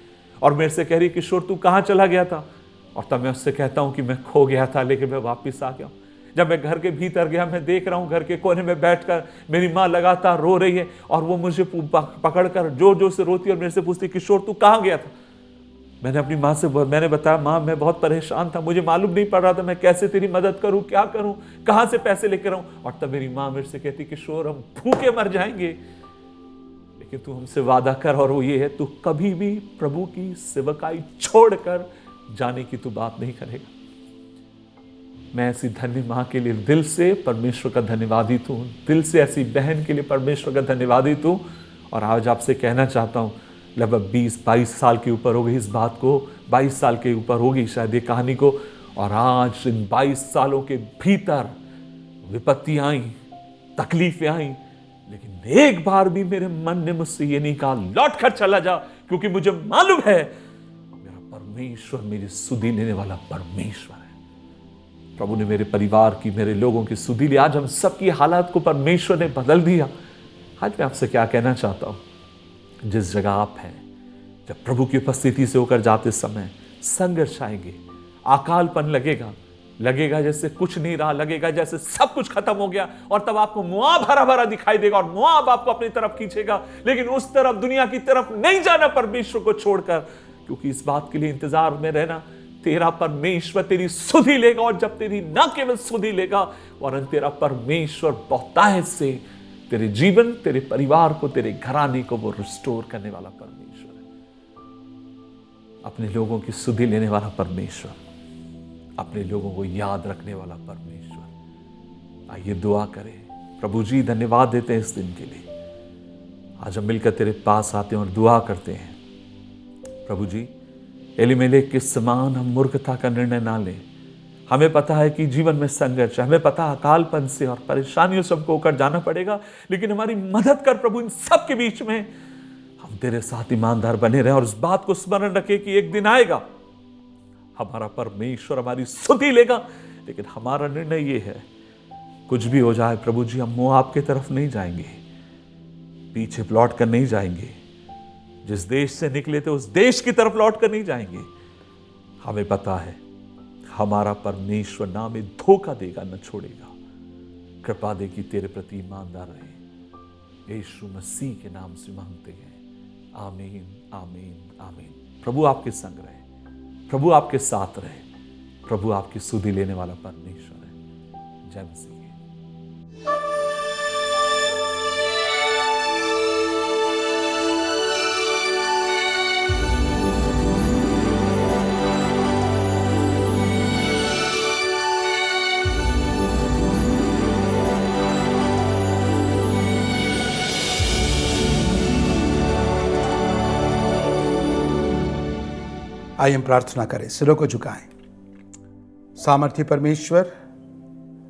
और मेरे से कह रही, किशोर तू कहां चला गया था? और तब मैं उससे कहता हूं कि मैं खो गया था, लेकिन मैं वापस आ गया हूं। जब मैं घर के भीतर गया, मैं देख रहा हूं घर के कोने में बैठकर मेरी माँ लगातार रो रही है, और वो मुझे पकड़कर जोर जोर से रोती और मेरे से पूछती, किशोर तू कहां गया था? मैंने अपनी माँ से मैंने बताया, माँ मैं बहुत परेशान था, मुझे मालूम नहीं पड़ रहा था मैं कैसे तेरी मदद करूं, क्या करूं, कहां से पैसे लेकर आऊं। और तब मेरी माँ मेरे से कहती, किशोर हम भूखे मर जाएंगे, लेकिन तू हमसे वादा कर, और वो ये है, तू कभी भी प्रभु की सेवकाई छोड़कर जाने की तू बात नहीं करेगा। मैं ऐसी धन्य माँ के लिए दिल से परमेश्वर का धन्यवादित हूँ, दिल से ऐसी बहन के लिए परमेश्वर का धन्यवादित हूँ। और आज आपसे कहना चाहता हूँ, लगभग 20-22 साल के ऊपर हो गई इस बात को, 22 साल के ऊपर हो गई शायद ये कहानी को, और आज इन 22 सालों के भीतर विपत्तियां आई, तकलीफें आई, लेकिन एक बार भी मेरे मन ने मुझसे ये नहीं कहा लौट कर चला जा, क्योंकि मुझे मालूम है मेरा परमेश्वर मेरी सुधि लेने वाला परमेश्वर है। प्रभु ने मेरे परिवार की, मेरे लोगों की सुधि ली। आज हम सबकी हालात को परमेश्वर ने बदल दिया। आज मैं आपसे क्या कहना चाहता हूं, जिस जगह आप हैं, जब प्रभु की उपस्थिति से होकर जाते समय संघर्ष आएंगे, अकालपन लगेगा जैसे कुछ नहीं रहा, लगेगा जैसे सब कुछ खत्म हो गया, और तब आपको मोआब हरा भरा दिखाई देगा, और मोआब आपको अपनी तरफ खींचेगा, लेकिन उस तरफ, दुनिया की तरफ नहीं जाना परमेश्वर को छोड़कर, क्योंकि इस बात के लिए इंतजार में रहना, तेरा परमेश्वर तेरी सुधि लेगा, और जब तेरी न केवल सुधि लेगा, वरन तेरा परमेश्वर बहुतायत से तेरे जीवन, तेरे परिवार को, तेरे घराने को वो रिस्टोर करने वाला परमेश्वर है। अपने लोगों की सुधि लेने वाला परमेश्वर, अपने लोगों को याद रखने वाला परमेश्वर। आइए दुआ करें। प्रभु जी धन्यवाद देते हैं इस दिन के लिए। आज हम मिलकर तेरे पास आते हैं और दुआ करते हैं। प्रभु जी, एलीमेलेक के समान हम मूर्खता का निर्णय ना लें। हमें पता है कि जीवन में संघर्ष है, हमें पता है अकालपन से और परेशानियों से हमको होकर जाना पड़ेगा, लेकिन हमारी मदद कर प्रभु इन सब के बीच में हम तेरे साथ ईमानदार बने रहें, और इस बात को स्मरण रखें कि एक दिन आएगा हमारा परमेश्वर हमारी सुधि लेगा। लेकिन हमारा निर्णय ये है, कुछ भी हो जाए प्रभु जी, हम मोआब की तरफ नहीं जाएंगे, पीछे लौट कर नहीं जाएंगे, जिस देश से निकले थे उस देश की तरफ लौट कर नहीं जाएंगे। हमें पता है हमारा परमेश्वर ना में धोखा देगा न छोड़ेगा। कृपा दे कि तेरे प्रति ईमानदार रहे। यीशु मसीह के नाम से मांगते हैं, आमीन, आमीन, आमीन। प्रभु आपके संग रहे, प्रभु आपके साथ रहे, प्रभु आपकी सुधि लेने वाला परमेश्वर है। जय मसीह। आइए हम प्रार्थना करें, सिरों को झुकाएं। सामर्थ्य परमेश्वर,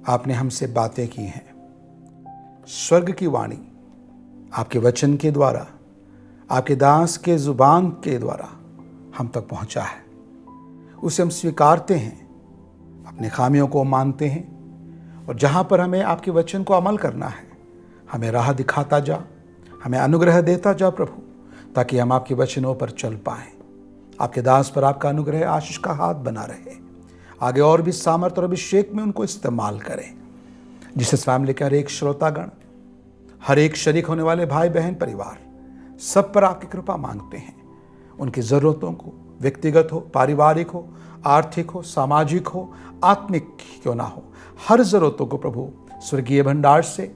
आपने हमसे बातें की हैं। स्वर्ग की वाणी आपके वचन के द्वारा, आपके दास के जुबान के द्वारा हम तक पहुंचा है। उसे हम स्वीकारते हैं, अपने खामियों को मानते हैं, और जहां पर हमें आपके वचन को अमल करना है, हमें राह दिखाता जा, हमें अनुग्रह देता जा प्रभु, ताकि हम आपके वचनों पर चल पाएं। आपके दास पर आपका अनुग्रह आशीष का हाथ बना रहे। आगे और भी सामर्थ और अभिषेक में उनको इस्तेमाल करें। जिस फैमिली के हर एक श्रोतागण, हर एक शरीक होने वाले भाई बहन परिवार, सब पर आपकी कृपा मांगते हैं। उनकी ज़रूरतों को, व्यक्तिगत हो, पारिवारिक हो, आर्थिक हो, सामाजिक हो, आत्मिक क्यों ना हो, हर ज़रूरतों को प्रभु स्वर्गीय भंडार से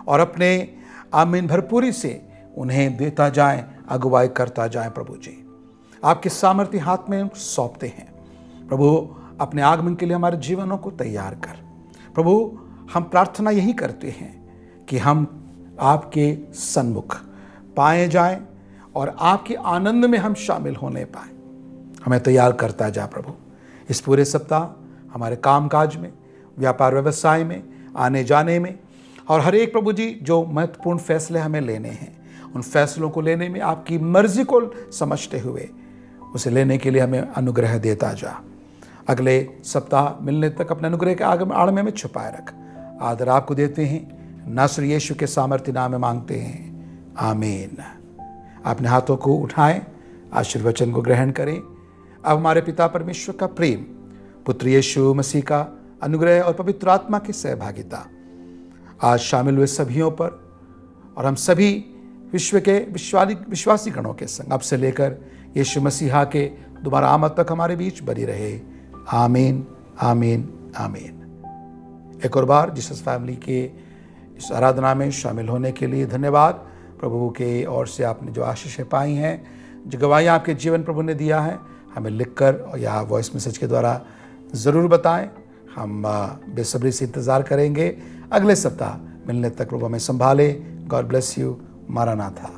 और अपने आमीन भरपूरी से उन्हें देता जाए, अगुवाई करता जाए। प्रभु जी, आपके सामर्थ्य हाथ में सौंपते हैं। प्रभु, अपने आगमन के लिए हमारे जीवनों को तैयार कर। प्रभु, हम प्रार्थना यही करते हैं कि हम आपके सन्मुख पाए जाएं और आपके आनंद में हम शामिल होने पाएं। हमें तैयार करता जा प्रभु। इस पूरे सप्ताह हमारे कामकाज में, व्यापार व्यवसाय में, आने जाने में, और हर एक प्रभु जी जो महत्वपूर्ण फैसले हमें लेने हैं, उन फैसलों को लेने में आपकी मर्जी को समझते हुए उसे लेने के लिए हमें अनुग्रह देता जा। अगले सप्ताह मिलने तक अपने अनुग्रह के आड़ में छुपाए रख। आदर आपको देते हैं, नासरी यीशु के सामर्थ्य नाम में मांगते हैं, आमीन। अपने हाथों को उठाएं, आशीर्वचन को ग्रहण करें। अब हमारे पिता परमेश्वर का प्रेम, पुत्र यीशु मसीह का अनुग्रह और पवित्र आत्मा की सहभागिता आज शामिल हुए सभियों पर और हम सभी विश्व के विश्वासी गणों के संग अब से लेकर यीशु मसीहा के दोबारा आमद तक हमारे बीच बनी रहे। आमीन, आमीन, आमीन। एक और बार जीसस फैमिली के इस आराधना में शामिल होने के लिए धन्यवाद। प्रभु के ओर से आपने जो आशीषें पाई हैं, जो गवाहियाँ आपके जीवन प्रभु ने दिया है, हमें लिखकर और या वॉइस मैसेज के द्वारा ज़रूर बताएं। हम बेसब्री से इंतज़ार करेंगे। अगले सप्ताह मिलने तक प्रभु हमें संभाले। God bless you. मारानाथा।